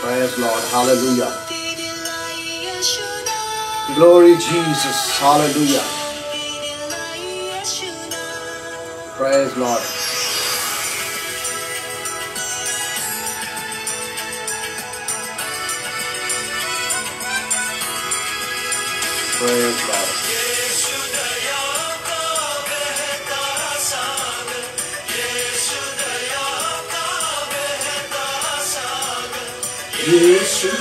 Praise Lord. Hallelujah. Glory Jesus. Hallelujah. Praise Lord. Praise Lord. Yesu.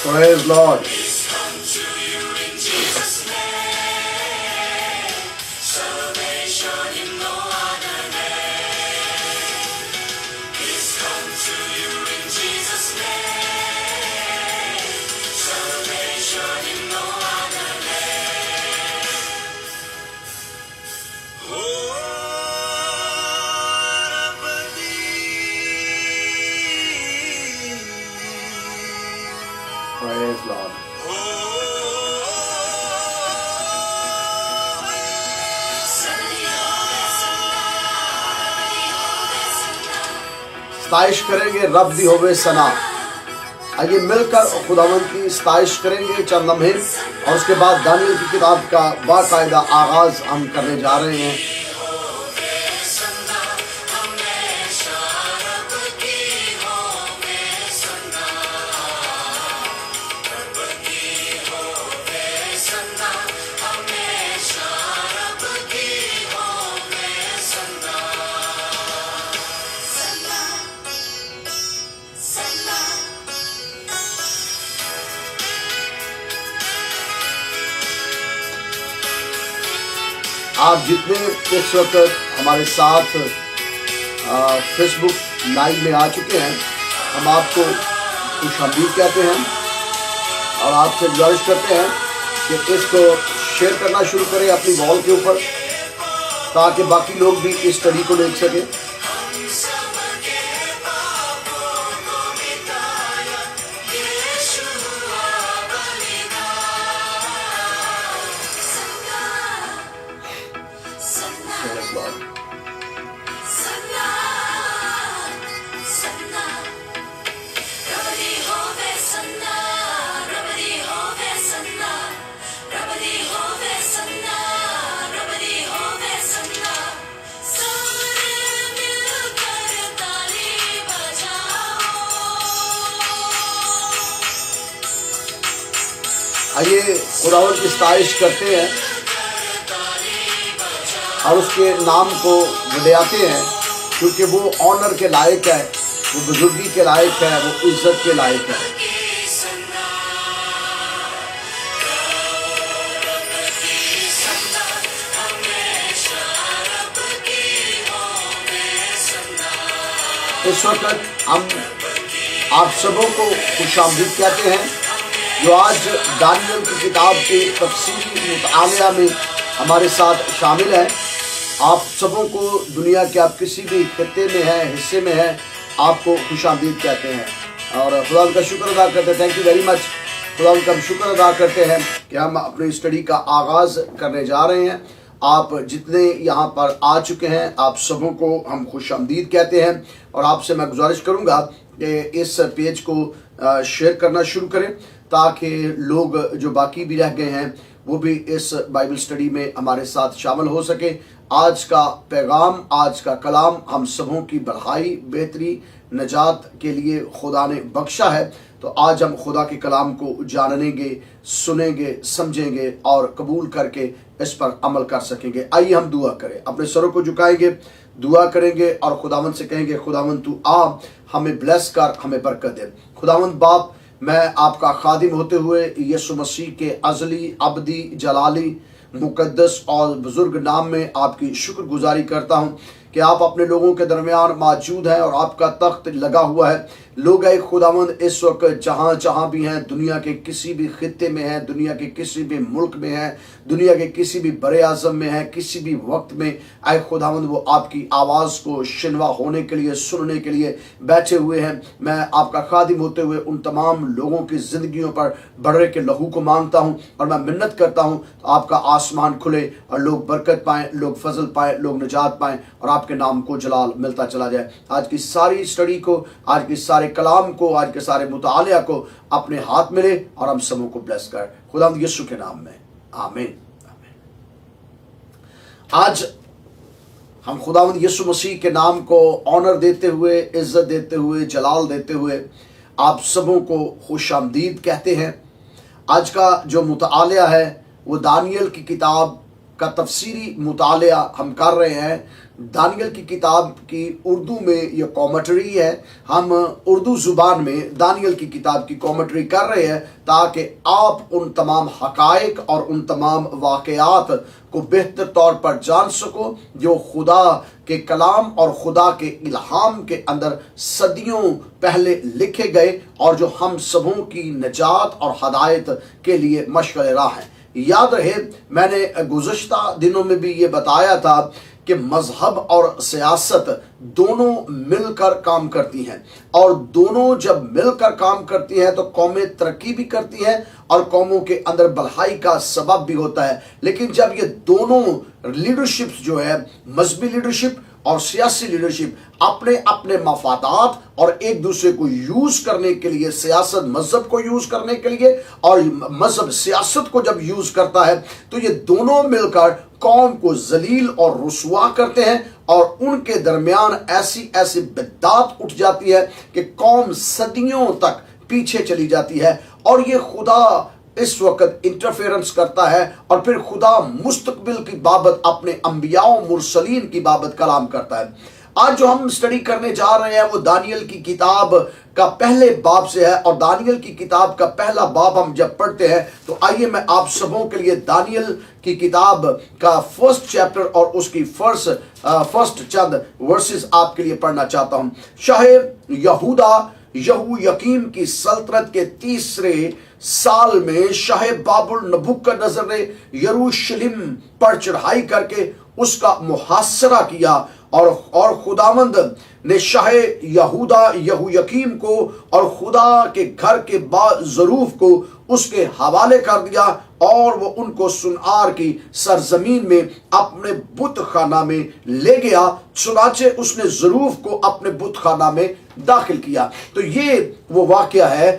Praise Lord. Praise Lord. ستائش کریں گے رب دی ہوے ثنا. آئیے مل کر خداوند کی ستائش کریں گے چند لمحے اور اس کے بعد دانیل کی کتاب کا باقاعدہ آغاز ہم کرنے جا رہے ہیں. آپ جتنے اس وقت ہمارے ساتھ فیس بک لائیو میں آ چکے ہیں ہم آپ کو خوش آمدید کہتے ہیں اور آپ سے گزارش کرتے ہیں کہ اس کو شیئر کرنا شروع کریں اپنی وال کے اوپر تاکہ باقی لوگ بھی اس اسٹڈی کو دیکھ سکیں. آئیے خداوند کی ستائش کرتے ہیں اور اس کے نام کو بڑھاتے ہیں کیونکہ وہ آنر کے لائق ہے, وہ بزرگی کے لائق ہے, وہ عزت کے لائق ہے. اس وقت ہم آپ سبوں کو خوش آمدید کہتے ہیں جو آج دانیل کی کتاب کے تفصیلی مطالعہ میں ہمارے ساتھ شامل ہیں. آپ سبوں کو دنیا کے آپ کسی بھی خطے میں ہیں, حصے میں ہیں, آپ کو خوش آمدید کہتے ہیں اور خدا کا شکر ادا کرتے ہیں. Thank you very much. خدا کا شکر ادا کرتے ہیں کہ ہم اپنی اسٹڈی کا آغاز کرنے جا رہے ہیں. آپ جتنے یہاں پر آ چکے ہیں آپ سبوں کو ہم خوش آمدید کہتے ہیں اور آپ سے میں گزارش کروں گا کہ اس پیج کو شیئر کرنا شروع کریں تاکہ لوگ جو باقی بھی رہ گئے ہیں وہ بھی اس بائبل اسٹڈی میں ہمارے ساتھ شامل ہو سکے. आज का पैगाम, आज का कलाम हम सबों की भलाई, बेहतरी, नजात के लिए खुदा ने बख्शा है। तो आज हम खुदा के कलाम को जानेंगे, सुनेंगे, समझेंगे और कबूल करके इस पर अमल कर सकेंगे। आइए हम दुआ करें, अपने सरों को झुकाएंगे, दुआ करेंगे और खुदावंद से कहेंगे, खुदावंद तू आ, हमें ब्लेस कर, हमें बरकत दे। खुदावंद बाप, मैं आपका खादिम होते हुए यीशु मसीह के अज़ली, अबदी, जलाली, मुकद्दस और बुजुर्ग नाम में आपकी शुक्रगुजारी करता हूँ कि आप अपने लोगों के दरमियान मौजूद हैं और आपका तख्त लगा हुआ है। लोग एक खुदावंद इस वक्त जहाँ जहाँ भी हैं, दुनिया के किसी भी खित्ते में हैं, दुनिया के किसी भी मुल्क में हैं, दुनिया के किसी भी बड़े आज़म में हैं, किसी भी वक्त में आए खुदावंद वो आपकी आवाज़ को शिनवा होने के लिए, सुनने के लिए बैठे हुए हैं। मैं आपका खादिम होते हुए उन तमाम लोगों की ज़िंदगियों पर बड़े के लहू को मांगता हूँ और मैं मिन्नत करता हूँ आपका आसमान खुले और लोग बरकत पाएँ, लोग फजल पाएँ, लोग निजात पाएँ और आपके नाम को जलाल मिलता चला जाए। आज की सारी स्टडी को, आज के सारे कलाम को, आज के सारे मुतालिया को अपने हाथ में ले और हम सबों को ब्लेस कर, खुदा यीशु के नाम में, आमीन। आज हम खुदावंद यीशु मसीह के नाम को ऑनर देते हुए, इज्जत देते हुए, जलाल देते हुए आप सबों को खुशामदीद कहते हैं। आज का जो मुतालिया है वो दानियल की किताब का तफसीरी मुतालिया हम कर रहे हैं। दानियल की किताब की उर्दू में ये कॉमेंट्री है। हम उर्दू ज़ुबान में दानियल की किताब की कॉमेंट्री कर रहे हैं ताकि आप उन तमाम हकायक और उन तमाम वाक़यात को बेहतर तौर पर जान सको जो खुदा के कलाम और खुदा के इल्हाम के अंदर सदियों पहले लिखे गए और जो हम सबों की नजात और हदायत के लिए मशअल राह हैं। याद रहे, मैंने गुज़श्ता दिनों में भी ये बताया था कि मजहब और सियासत दोनों मिलकर काम करती हैं और दोनों जब मिलकर काम करती हैं तो कौमें तरक्की भी करती हैं और कौमों के अंदर भलाई का सबब भी होता है। लेकिन जब ये दोनों लीडरशिप जो है, मजहबी लीडरशिप और सियासी लीडरशिप, अपने अपने मफादात और एक दूसरे को यूज करने के लिए, सियासत मजहब को यूज करने के लिए और मजहब सियासत को जब यूज करता है तो ये दोनों मिलकर कौम को जलील और रुसवा करते हैं और उनके दरमियान ऐसी ऐसी बिद्दात उठ जाती है कि कौम सदियों तक पीछे चली जाती है। और ये खुदा इस वक्त इंटरफेरेंस करता है और फिर खुदा मुस्तकबिल की बाबत अपने अंबियाओं मुरसलीन की बाबत कलाम करता है। आज जो हम स्टडी करने जा रहे हैं वो दानियल की किताब का पहले बाब से है और दानियल की किताब का पहला बाब हम जब पढ़ते हैं तो आइए मैं आप सबों के लिए दानियल की किताब का फर्स्ट चैप्टर और उसकी फर्स्ट चंद वर्सेस आपके लिए पढ़ना चाहता हूं। शाह यहूदा यहूयकीम की सल्तनत के 3रे साल में शाह बाबुल नबूकदनेस्सर ने यरूशलेम पर चढ़ाई करके उसका मुहासरा किया और खुदावंद ने शाह यहूदा यहूयकीम को और खुदा के घर के बाज़रूफ को उसके हवाले कर दिया और वो उनको सुनार की सरजमीन में अपने बुत खाना में ले गया। चुनाचे उसने ज़रूफ को अपने बुत खाना में दाखिल किया। तो ये वो वाक़या है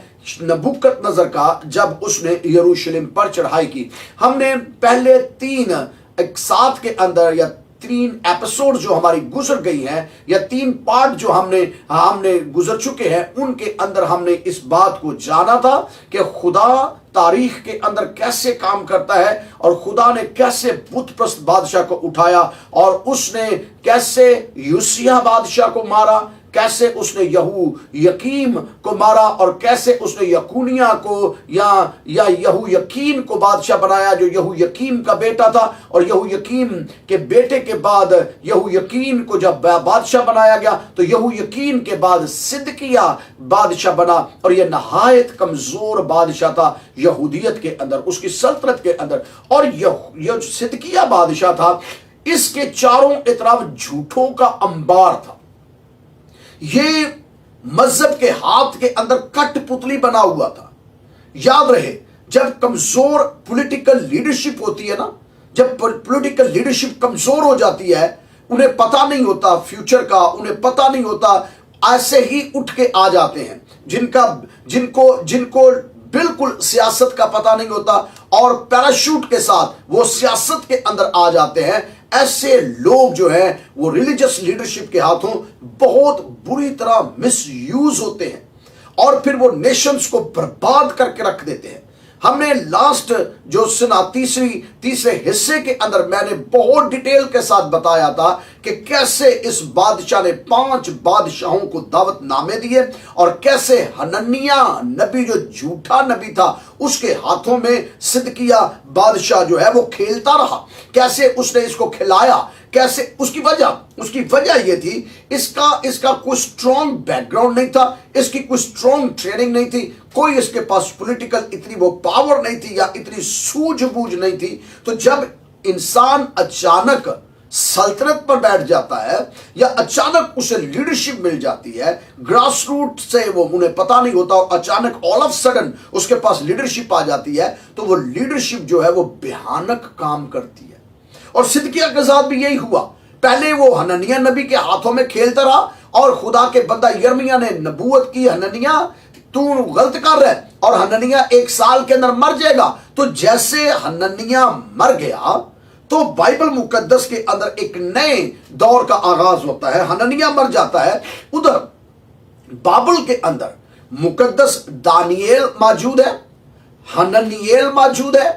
नबूकदनेस्सर का जब उसने यरूशलेम पर चढ़ाई की। हमने पहले 3 एक साथ के अंदर या 3 एपिसोड जो हमारी गुजर गई हैं या 3 पार्ट जो हमने गुजर चुके हैं उनके अंदर हमने इस बात को जाना था कि खुदा तारीख के अंदर कैसे काम करता है और खुदा ने कैसे बुतप्रस्त बादशाह को उठाया और उसने कैसे यूसिया बादशाह को मारा, कैसे उसने यहूयकीम को मारा और कैसे उसने यकुनिया को या यहूयकीन को बादशाह बनाया जो यहूयकीम का बेटा था। और यहूयकीम के बेटे के बाद यहूयकीन को जब बादशाह बनाया गया तो यहूयकीन के बाद सिदकिया बादशाह बना और यह नहायत कमजोर बादशाह था यहूदियत के अंदर, उसकी सल्तनत के अंदर। और यह सिदकिया बादशाह था, इसके चारों तरफ झूठों का अंबार था। ये मजहब के हाथ के अंदर कठपुतली बना हुआ था। याद रहे, जब कमजोर पॉलिटिकल लीडरशिप होती है ना, जब पॉलिटिकल लीडरशिप कमजोर हो जाती है, उन्हें पता नहीं होता फ्यूचर का, उन्हें पता नहीं होता, ऐसे ही उठ के आ जाते हैं जिनको बिल्कुल सियासत का पता नहीं होता और पैराशूट के साथ वो सियासत के अंदर आ जाते हैं। ऐसे लोग जो है वो रिलीजियस लीडरशिप के हाथों बहुत बुरी तरह मिस यूज होते हैं और फिर वो नेशंस को बर्बाद करके रख देते हैं। हमने लास्ट जो सुना तीसरे हिस्से के अंदर मैंने बहुत डिटेल के साथ बताया था कि कैसे इस बादशाह ने 5 बादशाहों को दावत नामे दिए और कैसे हनन्याह नबी जो झूठा नबी था उसके हाथों में सिदकिया बादशाह जो है वो खेलता रहा, कैसे उसने इसको खिलाया, कैसे उसकी वजह ये थी इसका कोई स्ट्रॉन्ग बैकग्राउंड नहीं था, इसकी कोई स्ट्रॉन्ग ट्रेनिंग नहीं थी, कोई इसके पास पॉलिटिकल इतनी वो पावर नहीं थी या इतनी सूझबूझ नहीं थी। तो जब इंसान अचानक सल्तनत पर बैठ जाता है या अचानक उसे लीडरशिप मिल जाती है, ग्रास रूट से वो उन्हें पता नहीं होता और अचानक ऑल ऑफ सडन उसके पास लीडरशिप आ जाती है, तो वो लीडरशिप जो है वो भयानक काम करती है। और सिदकिया के साथ भी यही हुआ। पहले वो हनन्याह नबी के हाथों में खेलता रहा और खुदा के बंदा यिर्मयाह ने नबूवत की, हनन्याह तू गलत कर रहा है और हनन्याह 1 साल के अंदर मर जाएगा। तो जैसे हनन्याह मर गया तो बाइबल मुकद्दस के अंदर एक नए दौर का आगाज होता है। हनन्याह मर जाता है, उधर बाइबल के अंदर मुकद्दस दानियेल मौजूद है, हननिएल मौजूद है,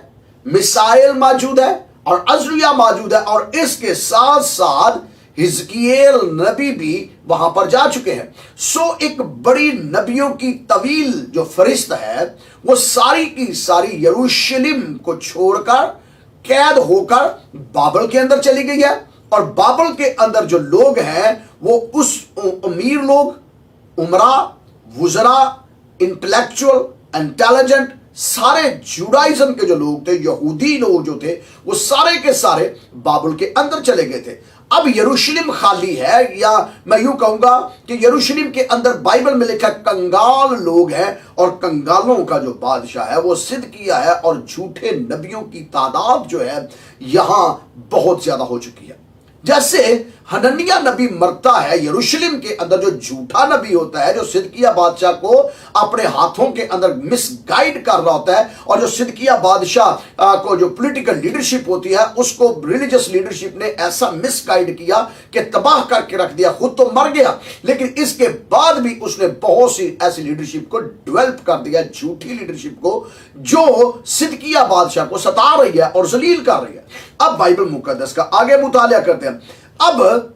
मिसाइल मौजूद है और अजरिया मौजूद है और इसके साथ साथ हिजकियेल नबी भी वहां पर जा चुके हैं। सो एक बड़ी नबियों की तवील जो फरिश्त है वो सारी की सारी यरूशलेम को छोड़कर कैद होकर बाबल के अंदर चली गई है और बाबल के अंदर जो लोग हैं वो उस अमीर लोग, उमरा, वुजरा, इंटेलेक्चुअल, इंटेलिजेंट, सारे जुडाइज्म के जो लोग थे, यहूदी लोग जो थे, वो सारे के सारे बाबुल के अंदर चले गए थे। अब यरूशलेम खाली है, या मैं यूं कहूंगा कि यरूशलेम के अंदर बाइबल में लिखा कंगाल लोग हैं और कंगालों का जो बादशाह है वो सिदकिया है और झूठे नबियों की तादाद जो है यहां बहुत ज्यादा हो चुकी है। जैसे हनन्याह नबी मरता है, यरूशलेम के अंदर जो झूठा नबी होता है जो सिदकिया बादशाह को अपने हाथों के अंदर मिसगाइड कर रहा होता है और जो सिदकिया बादशाह को जो पॉलिटिकल लीडरशिप होती है उसको रिलीजियस लीडरशिप ने ऐसा मिसगाइड किया कि तबाह करके रख दिया। खुद तो मर गया लेकिन इसके बाद भी उसने बहुत सी ऐसी लीडरशिप को डेवलप कर दिया, झूठी लीडरशिप को, जो सिदकिया बादशाह को सता रही है और जलील कर रही है। अब बाइबल मुकद्दस का आगे मुतालिया करते हैं। अब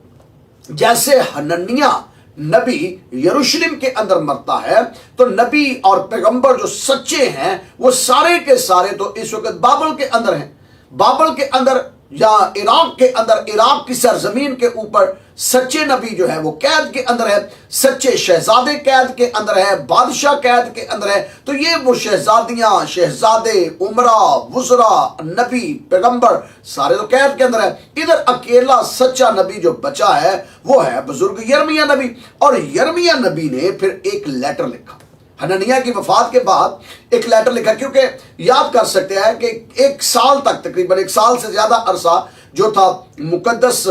जैसे हनन्याह नबी यरूशलेम के अंदर मरता है तो नबी और पैगंबर जो सच्चे हैं वो सारे के सारे तो इस वक्त बाबल के अंदर हैं। बाबल के अंदर या इराक के अंदर, इराक की सरजमीन के ऊपर सच्चे नबी जो है वो कैद के अंदर है, सच्चे शहजादे कैद के अंदर है, बादशाह कैद के अंदर है। तो ये वो शहजादियां, शहजादे, उमरा, वुजरा, नबी, पैगंबर सारे तो कैद के अंदर है। इधर अकेला सच्चा नबी जो बचा है वो है बुजुर्ग यिर्मयाह नबी। और यिर्मयाह नबी ने फिर एक लेटर लिखा, हनन्याह की वफात के बाद एक लेटर लिखा, क्योंकि याद कर सकते हैं कि 1 साल तक, तकरीबन 1 साल से ज्यादा अरसा जो था मुकद्दस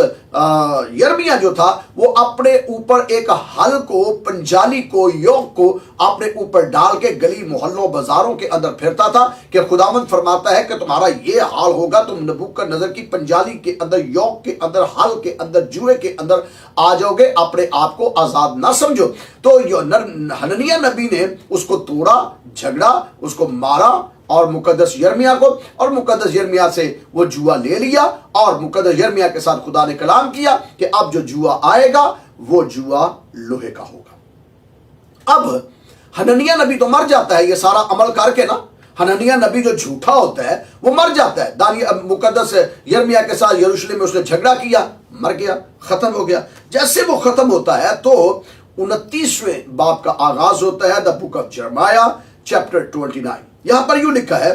यिर्मयाह जो था वो अपने ऊपर एक हल को, पंजाली को, योक को अपने ऊपर डाल के गली मोहल्लों बाजारों के अंदर फिरता था कि खुदावंद फरमाता है कि तुम्हारा ये हाल होगा, तुम नबूकदनेस्सर की पंजाली के अंदर, योक के अंदर, हल के अंदर, जुए के अंदर आ जाओगे, अपने आप को आजाद ना समझो। तो हनन्याह नबी ने उसको तोड़ा, झगड़ा, उसको मारा और मुकद्दस यिर्मयाह को, और मुकद्दस यिर्मयाह से वो जुआ ले लिया और मुकद्दस यिर्मयाह के साथ खुदा ने कलाम किया कि अब जो जुआ आएगा वो जुआ लोहे का होगा। अब हनन्याह नबी तो मर जाता है ये सारा अमल करके ना, हनन्याह नबी जो झूठा होता है वो मर जाता है। मुकद्दस यिर्मयाह के साथ यरूशलेम में उसने झगड़ा किया, मर गया, खत्म हो गया। जैसे वो खत्म होता है तो 29वें बाब का आगाज होता है, the book of Jeremiah chapter 29। यहां पर यूं लिखा है,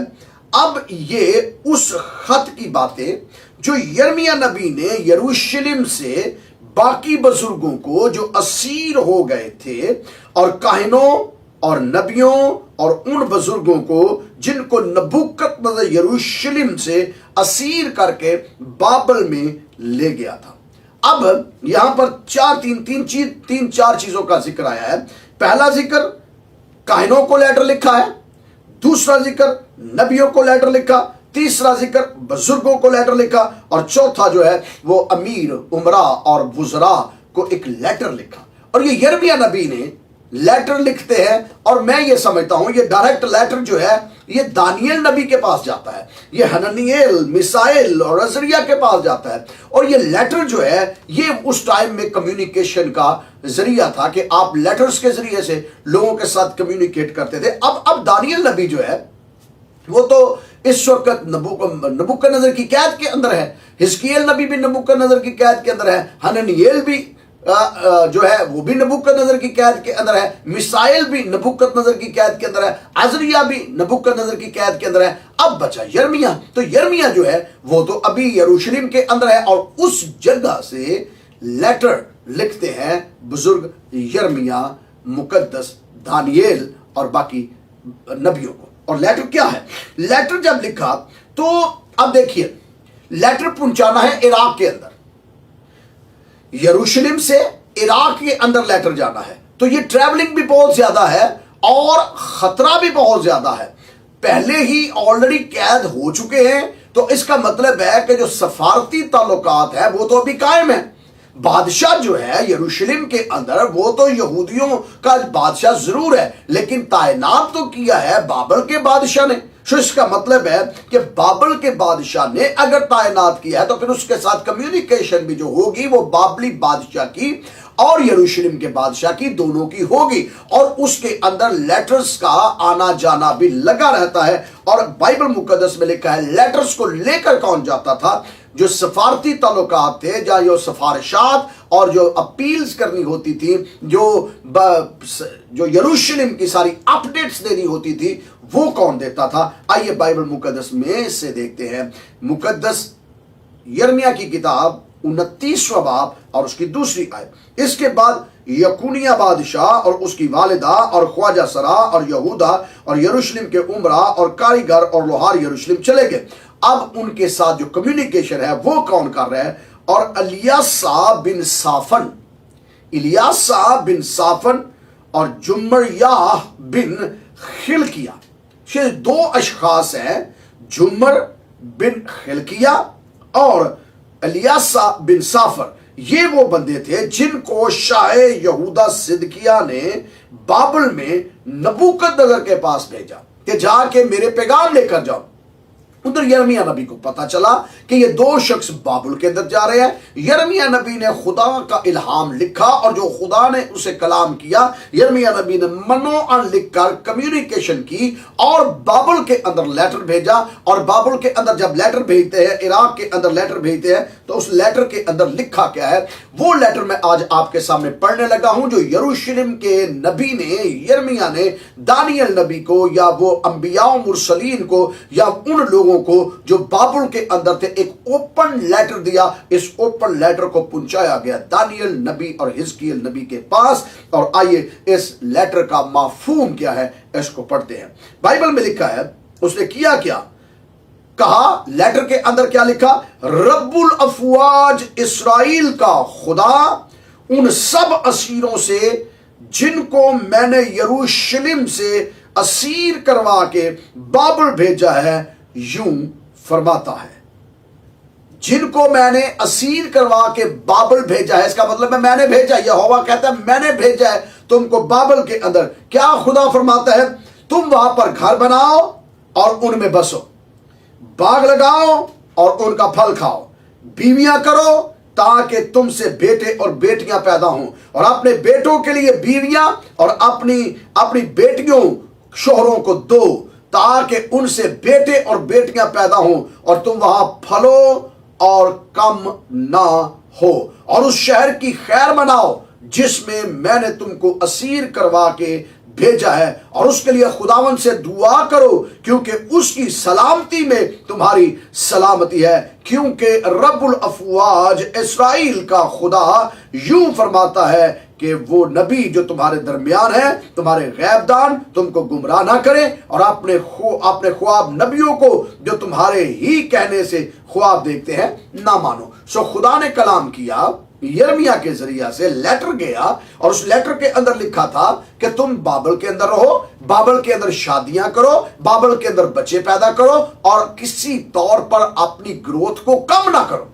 अब ये उस खत की बातें जो यिर्मयाह नबी ने यरूशलेम से बाकी बुजुर्गों को जो असीर हो गए थे और काहिनों और नबियों और उन बुजुर्गों को जिनको नबूकदनेस्सर यरूशलेम से असीर करके बाबल में ले गया था। अब यहां पर तीन चार चीजों का जिक्र आया है। पहला जिक्र काहिनों को लेटर लिखा है, दूसरा जिक्र नबियों को लेटर लिखा, तीसरा जिक्र बुजुर्गों को लेटर लिखा, और चौथा जो है वो अमीर, उमरा और वुजरा को एक लेटर लिखा। और ये यिर्मयाह नबी ने लेटर लिखते हैं, और मैं ये समझता हूं ये डायरेक्ट लेटर जो है ये दानियल नबी के पास जाता है, ये हननिएल, मिसाइल और अजरिया के पास जाता है। और ये लेटर जो है ये उस टाइम में कम्युनिकेशन का जरिया था कि आप लेटर्स के जरिए से लोगों के साथ कम्युनिकेट करते थे। अब दानियल नबी जो है वो तो इस वक्त नबूकदनेस्सर की कैद के अंदर है, हिजकिय्याह नबी भी नबूकदनेस्सर की कैद के अंदर है, हननिएल भी जो है वो भी नबूकदनेस्सर की कैद के अंदर है, मिसाइल भी नबूकदनेस्सर की कैद के अंदर है, अजरिया भी नबूकदनेस्सर की कैद के अंदर है। अब बचा यिर्मयाह। तो यिर्मयाह जो है वो तो अभी यरूशलेम के अंदर है, और उस जगह से लेटर लिखते हैं बुजुर्ग यिर्मयाह, मुकद्दस दानियेल और बाकी नबियों को। और लेटर क्या है? लेटर जब लिखा तो अब देखिए, लेटर पहुंचाना है इराक के अंदर, यरूशलेम से इराक के अंदर लेटर जाना है, तो ये ट्रैवलिंग भी बहुत ज्यादा है और खतरा भी बहुत ज्यादा है। पहले ही ऑलरेडी कैद हो चुके हैं, तो इसका मतलब है कि जो सफारती ताल्लुकात है वो तो अभी कायम है। बादशाह जो है यरूशलेम के अंदर वो तो यहूदियों का बादशाह जरूर है, लेकिन तैनात तो किया है बाबल के बादशाह ने। तो इसका मतलब है कि बाबल के बादशाह ने अगर तैनात किया है तो फिर उसके साथ कम्युनिकेशन भी जो होगी वो बाबली बादशाह की और यरूशलेम के बादशाह की, दोनों की होगी। और उसके अंदर लेटर्स का आना जाना भी लगा रहता है। और बाइबल मुकद्दस में लिखा है लेटर्स को लेकर कौन जाता था? जो सफारती ताल्लुकात थे, जहां जो सफारिशात और जो अपील्स करनी होती थी, जो यरूशलेम की सारी अपडेट्स देनी होती थी, वो कौन देता था? आइए बाइबल मुकद्दस में से देखते हैं। मुकद्दस यिर्मयाह की किताब 29वां बाब और उसकी दूसरी आयत। इसके बाद यकुनिया बादशाह और उसकी वालिदा और ख्वाजा सरा और यहूदा और यरूशलेम के उमरा और कारीगर और लोहार यरूशलेम चले गए। अब उनके साथ जो कम्युनिकेशन है वो कौन कर रहा है? और इलियासा बिन साफन और जुम्मर्याह बिन खिलकिया, ये दो अशखास हैं, जुम्मर बिन खिलकिया और इलियासा बिन साफर। ये वो बंदे थे जिनको शाह यहूदा सिदकिया ने बाबल में नबूकदनेस्सर के पास भेजा कि जाके मेरे पैगाम लेकर जाओ। उधर यिर्मयाह नबी को पता चला कि ये दो शख्स बाबुल के अंदर जा रहे हैं। यिर्मयाह नबी ने खुदा का इल्हाम लिखा और जो खुदा ने उसे कलाम किया, यिर्मयाह नबी ने मनोअन लिखकर कम्युनिकेशन की और बाबुल के अंदर लेटर भेजा। और बाबुल के अंदर जब लेटर भेजते हैं, इराक के अंदर लेटर भेजते हैं, तो उस लेटर के अंदर लिखा क्या है वो लेटर मैं आज आपके सामने पढ़ने लगा हूं, जो यरूशलेम के नबी ने, यिर्मयाह ने दानियल नबी को या वो अंबिया मुरसलीन को या उन लोगों को जो बाबुल के अंदर थे एक ओपन लेटर दिया। इस ओपन लेटर को पहुंचाया गया दानियल नबी और हिजकिय्याह नबी के पास। और आइए इस लेटर का मफहूम क्या है इसको पढ़ते हैं। बाइबल में लिखा है उसने किया क्या, कहा लेटर के अंदर क्या लिखा? रब्बुल अफवाज इस्राइल का खुदा उन सब असीरों से जिनको मैंने यरूशलेम से असीर करवा के बाबुल भेजा है यूं फरमाता है। जिनको मैंने असीर करवा के बाबल भेजा है, इसका मतलब है मैंने भेजा। यहोवा कहता है मैंने भेजा है तुमको बाबल के अंदर। क्या खुदा फरमाता है? तुम वहां पर घर बनाओ और उनमें बसो, बाग लगाओ और उनका फल खाओ, बीवियां करो ताकि तुमसे बेटे और बेटियां पैदा हों, और अपने बेटों के लिए बीवियां और अपनी बेटियों शोहरों को दो ताकि उनसे बेटे और बेटियां पैदा हों, और तुम वहां फलो और कम ना हो, और उस शहर की खैर मनाओ जिसमें मैंने तुमको असीर करवा के भेजा है, और उसके लिए खुदावन से दुआ करो क्योंकि उसकी सलामती में तुम्हारी सलामती है, क्योंकि रब्बुल अफवाज इस्राइल का खुदा यूं फरमाता है कि वो नबी जो तुम्हारे दरमियान है, तुम्हारे गैबदान, तुमको गुमराह ना करें, और अपने ख्वाब नबियों को जो तुम्हारे ही कहने से ख्वाब देखते हैं ना मानो। सो खुदा ने कलाम किया यिर्मयाह के जरिया से लेटर गया और उस लेटर के अंदर लिखा था कि तुम बाबल के अंदर रहो, बाबल के अंदर शादियां करो, बाबल के अंदर बच्चे पैदा करो और किसी तौर पर अपनी ग्रोथ को कम ना करो।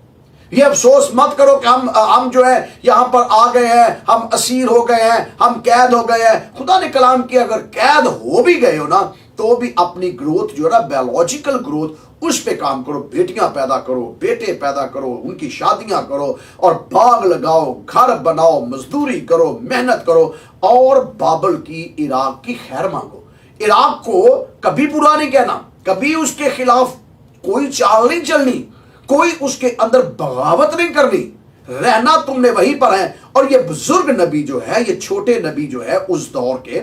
ये अफसोस मत करो कि हम जो है यहां पर आ गए हैं, हम असीर हो गए हैं, हम कैद हो गए हैं। खुदा ने कलाम किया अगर कैद हो भी गए हो ना तो भी अपनी ग्रोथ जो है ना, बायोलॉजिकल ग्रोथ, उस पे काम करो। बेटियां पैदा करो, बेटे पैदा करो, उनकी शादियां करो और बाग लगाओ, घर बनाओ, मजदूरी करो, मेहनत करो और बाबल की, इराक की खैर मांगो। इराक को कभी बुरा नहीं कहना, कभी उसके खिलाफ कोई चाल नहीं चलनी, कोई उसके अंदर बगावत नहीं करनी, रहना तुमने वहीं पर है। और ये बुजुर्ग नबी जो है, ये छोटे नबी जो है उस दौर के,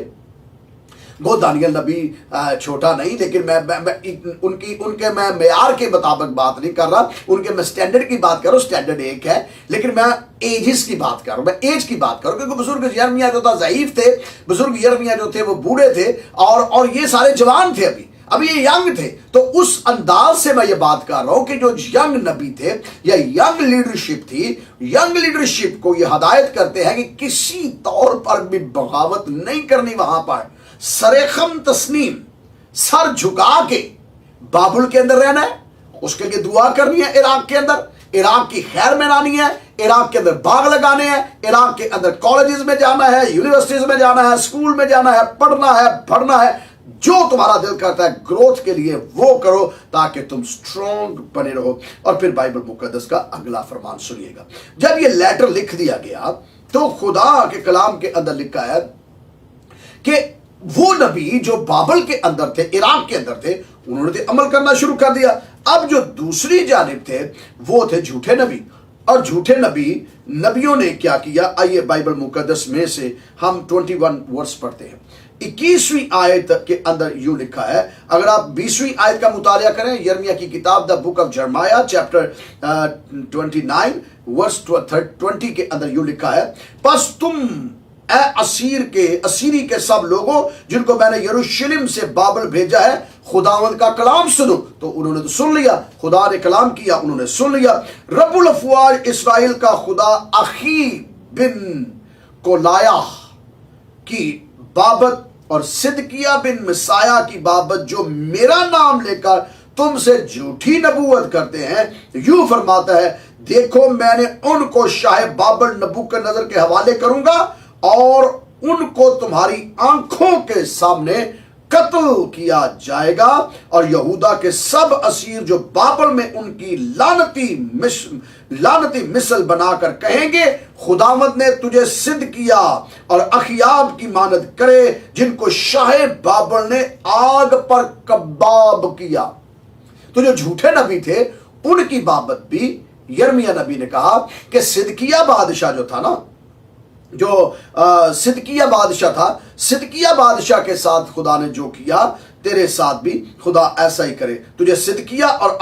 वो दानियल नबी छोटा नहीं, लेकिन मैं उनके मैं मेयार के मुताबिक बात नहीं कर रहा, उनके मैं स्टैंडर्ड की बात कर रहा हूँ। स्टैंडर्ड एक है, लेकिन मैं एजिस की बात कर रहा हूँ, मैं एज की बात कर रहा हूँ। क्योंकि बुजुर्ग यिर्मयाह जो था ज़ईफ थे, बुजुर्ग यिर्मयाह जो थे वो बूढ़े थे और ये सारे जवान थे, अभी ये यंग थे। तो उस अंदाज से मैं ये बात कर रहा हूं कि जो यंग नबी थे या यंग लीडरशिप थी, यंग लीडरशिप को ये हदायत करते हैं कि किसी तौर पर भी बगावत नहीं करनी, वहां पर सरेखम तस्नीम, सर झुका के बाबुल के अंदर रहना है, उसके लिए दुआ करनी है। इराक के अंदर इराक की खैर मनानी है, इराक के अंदर बाग लगाने हैं, इराक के अंदर कॉलेजेस में जाना है, यूनिवर्सिटीज में जाना है, स्कूल में जाना है, पढ़ना है, पढ़ना है। जो तुम्हारा दिल करता है ग्रोथ के लिए वो करो ताकि तुम स्ट्रॉन्ग बने रहो। और फिर बाइबल मुकद्दस का अगला फरमान सुनिएगा। जब ये लेटर लिख दिया गया तो खुदा के कलाम के अंदर लिखा है कि वो नबी जो बाबल के अंदर थे, इराक के अंदर थे, उन्होंने तो अमल करना शुरू कर दिया। अब जो दूसरी जानिब थे वो थे झूठे नबी। और झूठे नबियों ने क्या किया, आइए बाइबल मुकद्दस में से हम 21 वर्स पढ़ते हैं। 21वीं आयत के अंदर यूं लिखा है, अगर आप 20वीं आयत का मुतालिया करें, यिर्मयाह की किताब the book of Jeremiah chapter 29 verse 20 के अंदर यूं लिखा है, बस तुम असीरी के सब लोगों जिनको मैंने यरूशलेम से बाबल भेजा है, खुदावंद का कलाम सुनो। तो उन्होंने तो सुन लिया, खुदा ने कलाम किया, उन्होंने सुन लिया। रब्बुल अफ़वाज इस्राएल का खुदा अखी बिन कोलाया की बाबत और सिदकिया बिन मिसाया की बाबत जो मेरा नाम लेकर तुमसे झूठी नबूवत करते हैं, यूं फरमाता है, देखो मैंने उनको शाह बाबल नबूकदनेस्सर के हवाले करूंगा और उनको तुम्हारी आंखों के सामने कत्ल किया जाएगा। और यहूदा के सब असीर जो बाबल में उनकी लानती मिसल बनाकर कहेंगे, खुदावंद ने तुझे सिद्ध किया और अखियाब की मानद करे जिनको शाह बाबल ने आग पर कबाब किया। तो जो झूठे नबी थे उनकी बाबत भी यिर्मयाह नबी ने कहा कि सिदकिया बादशाह जो था ना, जो सिदकिया बादशाह था, सिदकिया बादशाह के साथ खुदा ने जो किया तेरे साथ भी खुदा ऐसा ही करे। तुझे सिदकिया और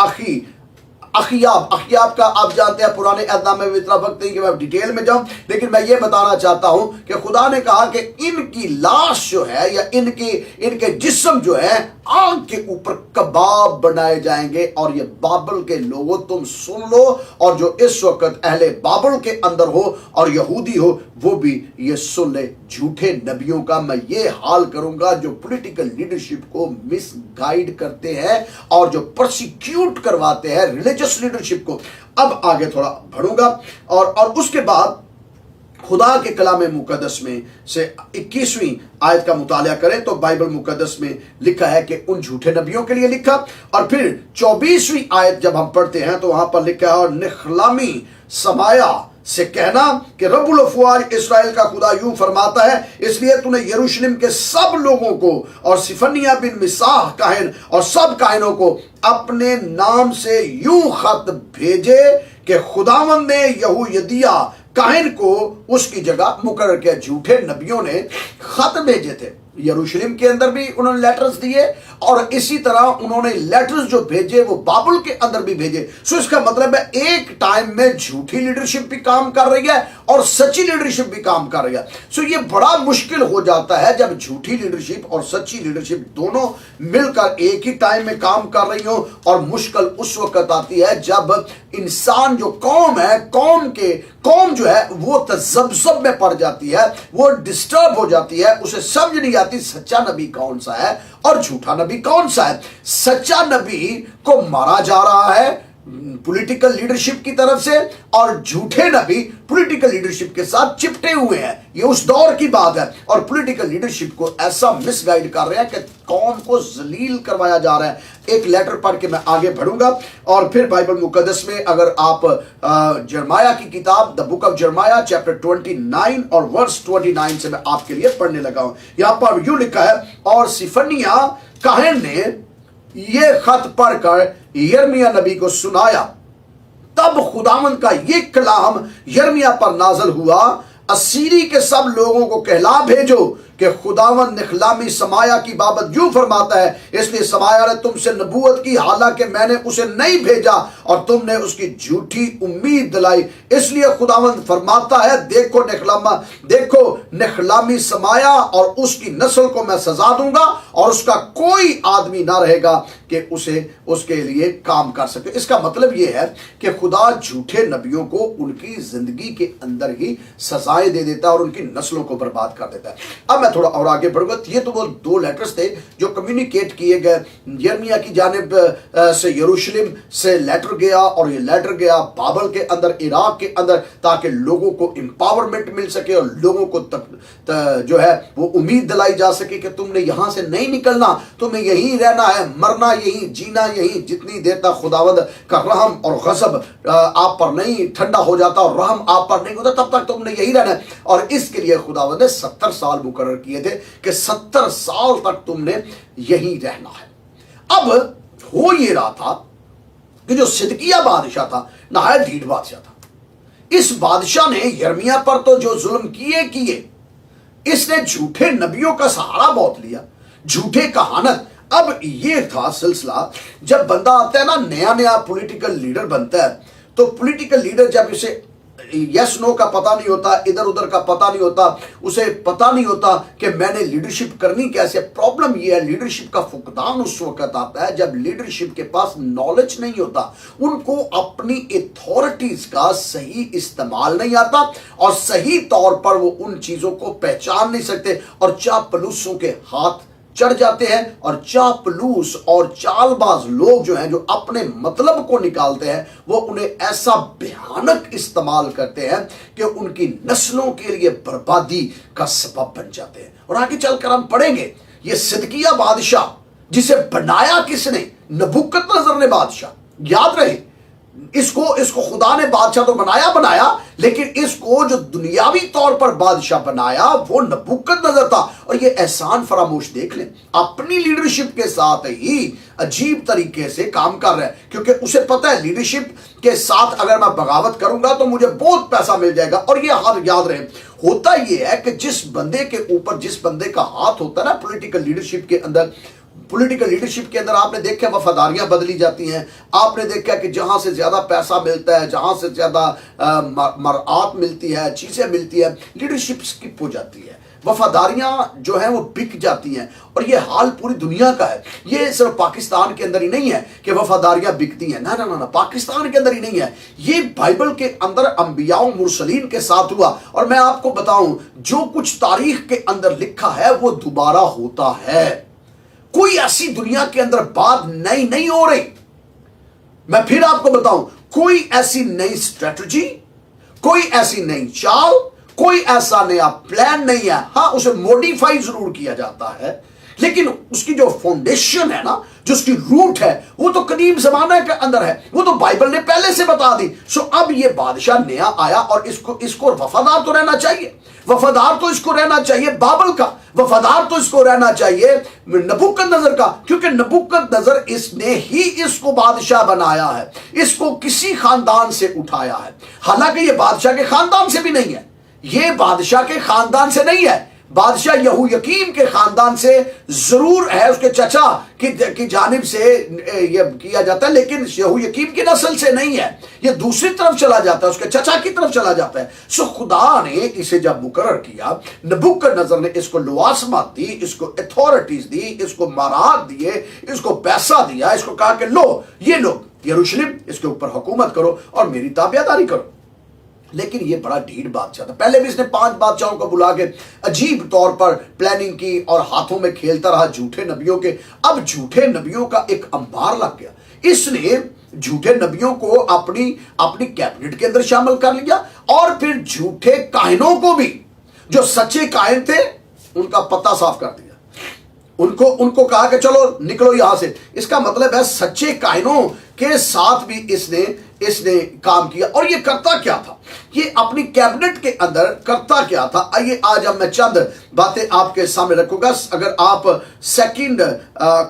अखियाब का आप जानते हैं पुराने अहद में इतना वक्त नहीं कि मैं डिटेल में जाऊं, लेकिन मैं ये बताना चाहता हूं कि खुदा ने कहा कि इनकी लाश जो है या इनके जिस्म जो है आग के ऊपर कबाब बनाए जाएंगे। और ये बाबल के लोगों तुम सुन लो, और जो इस वक्त अहले बाबल के अंदर हो और यहूदी हो वो भी ये सुन ले, झूठे नबियों का मैं ये हाल करूंगा जो पॉलिटिकल लीडरशिप को मिसगाइड करते हैं और जो प्रोसिक्यूट करवाते हैं रिलीजियस लीडरशिप को। अब आगे थोड़ा बढ़ूंगा और उसके बाद खुदा के कलाम मुकद्दस में से 21वीं आयत का मुतालिया करें तो बाइबल मुकद्दस में लिखा है कि उन झूठे नबियों के लिए लिखा। और फिर 24वीं आयत जब हम पढ़ते हैं तो वहां पर लिखा है, और निखलामी समाया से कहना कि रब्बुल अफ़वाज इस्राएल का खुदा यूं फरमाता है, इसलिए तूने यरूशलेम के सब लोगों को और सिफनिया बिन मिसाह काहिन और सब काहिनों को अपने नाम से यूं खत भेजे कि खुदावंद ने यहूयदिया काहिन को उसकी जगह मुकर्रर किया। झूठे नबियों ने खत भेजे थे यरूशलेम के अंदर भी उन्होंने लेटर्स दिए और इसी तरह उन्होंने लेटर्स जो भेजे वो बाबुल के अंदर भी भेजे। सो इसका मतलब है एक टाइम में झूठी लीडरशिप भी काम कर रही है और सच्ची लीडरशिप भी काम कर रही है। सो ये बड़ा मुश्किल हो जाता है जब झूठी लीडरशिप और सच्ची लीडरशिप दोनों मिलकर एक ही टाइम में काम कर रही हो। और मुश्किल उस वक्त आती है जब इंसान जो कौम है, कौम जो है वो तज़ब्ज़ुब में पड़ जाती है, वो डिस्टर्ब हो जाती है, उसे समझ नहीं आती सच्चा नबी कौन सा है और झूठा नबी कौन सा है। सच्चा नबी को मारा जा रहा है पॉलिटिकल लीडरशिप की तरफ से और झूठे नबी पॉलिटिकल लीडरशिप के साथ चिपटे हुए हैं। ये उस दौर की बात है और पॉलिटिकल लीडरशिप को ऐसा मिसगाइड कर रहे हैं कि कौम को जलील करवाया जा रहा है। एक लेटर पढ़ के मैं आगे बढ़ूंगा और फिर बाइबल मुकद्दस में अगर आप जरमाया की किताब the book of Jeremiah chapter 29 और वर्स 29 से मैं आपके लिए पढ़ने लगा हूं। यहां पर यूं लिखा है, और सिफनिया काहन ने ये खत पढ़कर यिर्मयाह नबी को सुनाया। तब खुदावंद का ये कलाम यिर्मयाह पर नाज़िल हुआ, असीरी के सब लोगों को कहला भेजो कि खुदावंद निखलामी समाया की बाबत यूं फरमाता है, इसलिए समाया ने तुमसे नबूवत की हालांकि मैंने उसे नहीं भेजा और तुमने उसकी झूठी उम्मीद दिलाई। इसलिए खुदावंद फरमाता है, देखो निखलामी समाया और उसकी नस्ल को मैं सजा दूंगा और उसका कोई आदमी ना रहेगा कि उसके लिए काम कर सके। इसका मतलब यह है कि खुदा झूठे नबियों को उनकी जिंदगी के अंदर ही सजाएं दे देता है और उनकी नस्लों को बर्बाद कर देता है। अब मैं थोड़ा और आगे बढ़ूंगा। ये तो वो 2 लेटर्स थे जो कम्युनिकेट किए गए। यिर्मयाह की जानिब से यरूशलेम से लेटर गया और ये लेटर गया बाबल के अंदर, इराक के अंदर, ताकि लोगों को एम्पावरमेंट मिल सके और लोगों को जो है वो उम्मीद दिलाई जा सके कि तुमने यहां से नहीं निकलना, तुम्हें यहीं रहना है, मरना यहीं, जीना यहीं, जितनी देर तक खुदावंद का रहम और गज़ब आप पर नहीं ठंडा हो जाता और रहम आप पर नहीं होता तब तक तुमने यहीं रहना है। और इसके लिए खुदावंद ने 70 साल मुकर्रर किए थे कि 70 साल तक तुमने यहीं रहना है। अब हो ये रहा था कि जो सिदकिया बादशाह था नहायत ढीठ बादशाह था। इस बादशाह ने यिर्मयाह पर तो जो जुल्म किए, इसने झूठे नबियों का सहारा बहुत लिया, झूठे कहानत। अब ये था सिलसिला, जब बंदा आता है ना, नया पॉलिटिकल लीडर बनता है, तो पॉलिटिकल लीडर जब इसे यस नो का पता नहीं होता, इधर उधर का पता नहीं होता, उसे पता नहीं होता कि मैंने लीडरशिप करनी कैसे। प्रॉब्लम यह है, लीडरशिप का फुकदान उस वक्त आता है जब लीडरशिप के पास नॉलेज नहीं होता, उनको अपनी अथॉरिटीज का सही इस्तेमाल नहीं आता और सही तौर पर वो उन चीजों को पहचान नहीं सकते और चापलूसों के हाथ चढ़ जाते हैं। और चापलूस और चालबाज लोग जो हैं, जो अपने मतलब को निकालते हैं, वो उन्हें ऐसा भयानक इस्तेमाल करते हैं कि उनकी नस्लों के लिए बर्बादी का सबब बन जाते हैं। और आगे चलकर हम पढ़ेंगे ये सिदकिया बादशाह, जिसे बनाया किसने? नबूकदनेस्सर ने बादशाह। याद रहे, इसको खुदा ने बादशाह तो बनाया, लेकिन इसको जो दुनियावी तौर पर बादशाह बनाया वो नबूकदनेस्सर था। और ये एहसान फरामोश देख लें, अपनी लीडरशिप के साथ ही अजीब तरीके से काम कर रहा है, क्योंकि उसे पता है लीडरशिप के साथ अगर मैं बगावत करूंगा तो मुझे बहुत पैसा मिल जाएगा। और ये हाथ याद रहे, होता यह है कि जिस बंदे के ऊपर जिस बंदे का हाथ होता है ना पॉलिटिकल लीडरशिप के अंदर, आपने देखा वफादारियां बदली जाती हैं। आपने देखा कि जहां से ज्यादा पैसा मिलता है, जहां से ज्यादा मरात मिलती है, चीजें मिलती है, लीडरशिप स्किप हो जाती है, वफादारियां जो हैं वो बिक जाती हैं। और ये हाल पूरी दुनिया का है, ये सिर्फ पाकिस्तान के अंदर ही नहीं है कि वफादारियां बिकती हैं, ना, पाकिस्तान के अंदर ही नहीं है, ये बाइबल के अंदर अंबियाओं मुरसलीन के साथ हुआ। और मैं आपको बताऊं, जो कुछ तारीख के अंदर लिखा है वो दोबारा होता है। कोई ऐसी दुनिया के अंदर बात नई नहीं हो रही। मैं फिर आपको बताऊं, कोई ऐसी नई स्ट्रेटजी, कोई ऐसी नई चाल, कोई ऐसा नया प्लान नहीं है। हाँ, उसे मॉडिफाई जरूर किया जाता है, लेकिन उसकी जो फाउंडेशन है ना, जो उसकी रूट है, वो तो कदीम जमाना के अंदर है, वो तो बाइबल ने पहले से बता दी। सो अब ये बादशाह नया आया और इसको वफादार तो रहना चाहिए, वफादार तो इसको रहना चाहिए बाइबल का, वफादार तो इसको रहना चाहिए नबूकदनेस्सर का, क्योंकि नबूकदनेस्सर इसने ही इसको बादशाह बनाया है, इसको किसी खानदान से उठाया है। हालांकि ये बादशाह के खानदान से भी नहीं है, ये बादशाह के खानदान से नहीं है, बादशाह यहूयकीम के खानदान से जरूर है, उसके चचा की जानिब से ये किया जाता है, लेकिन यहूयकीम की नस्ल से नहीं है, ये दूसरी तरफ चला जाता है, उसके चचा की तरफ चला जाता है। सो खुदा ने इसे जब मुकर्रर किया, नबूकदनेस्सर ने इसको लवासमात दी, इसको अथॉरिटीज दी, इसको मारात दिए, इसको पैसा दिया, इसको कहा कि लो ये लो यरूशलेम, इसके ऊपर हुकूमत करो और मेरी ताबियादारी करो। लेकिन ये बड़ा ढीठ बादशाह था। पहले भी इसने 5 बादशाहों को बुला के अजीब तौर पर प्लानिंग की और हाथों में खेलता रहा झूठे नबियों के। अब झूठे नबियों का एक अंबार लग गया। इसने झूठे नबियों को अपनी कैबिनेट के अंदर शामिल कर लिया और फिर झूठे काहिनों को भी, जो सच्चे काहिन थे, उनका पता साफ कर दिया। उनको कहा कि चलो निकलो यहां से। इसका मतलब है सच्चे काहिनों के साथ भी इसने काम किया। और ये करता क्या था, ये अपनी कैबिनेट के अंदर करता क्या था, आइए आज अब मैं चंद बातें आपके सामने रखूंगा। अगर आप 2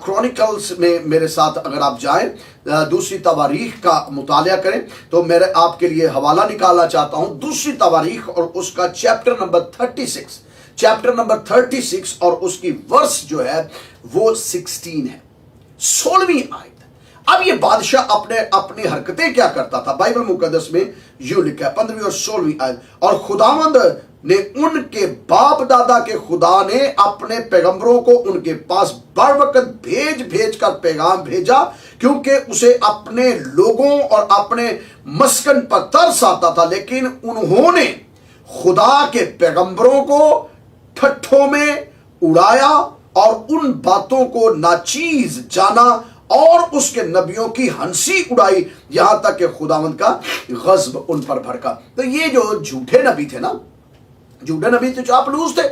क्रॉनिकल्स में मेरे साथ अगर आप जाएं, दूसरी तवारीख का मुतालिया करें, तो मैं आपके लिए हवाला निकालना चाहता हूं दूसरी तवारीख और उसका चैप्टर नंबर 36 और उसकी वर्स जो है वो 16 है, 16वीं आयत। अब ये बादशाह अपनी हरकतें क्या करता था, बाइबल मुकद्दस में यूं लिखा है 15वीं और 16वीं आयत, और खुदावंद ने उनके बाप दादा के खुदा ने अपने पैगंबरों को उनके पास बर वक्त भेज कर पैगाम भेजा, क्योंकि उसे अपने लोगों और अपने मस्कन पर तरस आता था, लेकिन उन्होंने खुदा के पैगंबरों को ठट्ठों में उड़ाया और उन बातों को नाचीज जाना और उसके नबियों की हंसी उड़ाई, यहां तक कि खुदावंद का गज़ब उन पर भड़का। तो ये जो झूठे नबी थे ना, झूठे नबी तो चापलूस थे,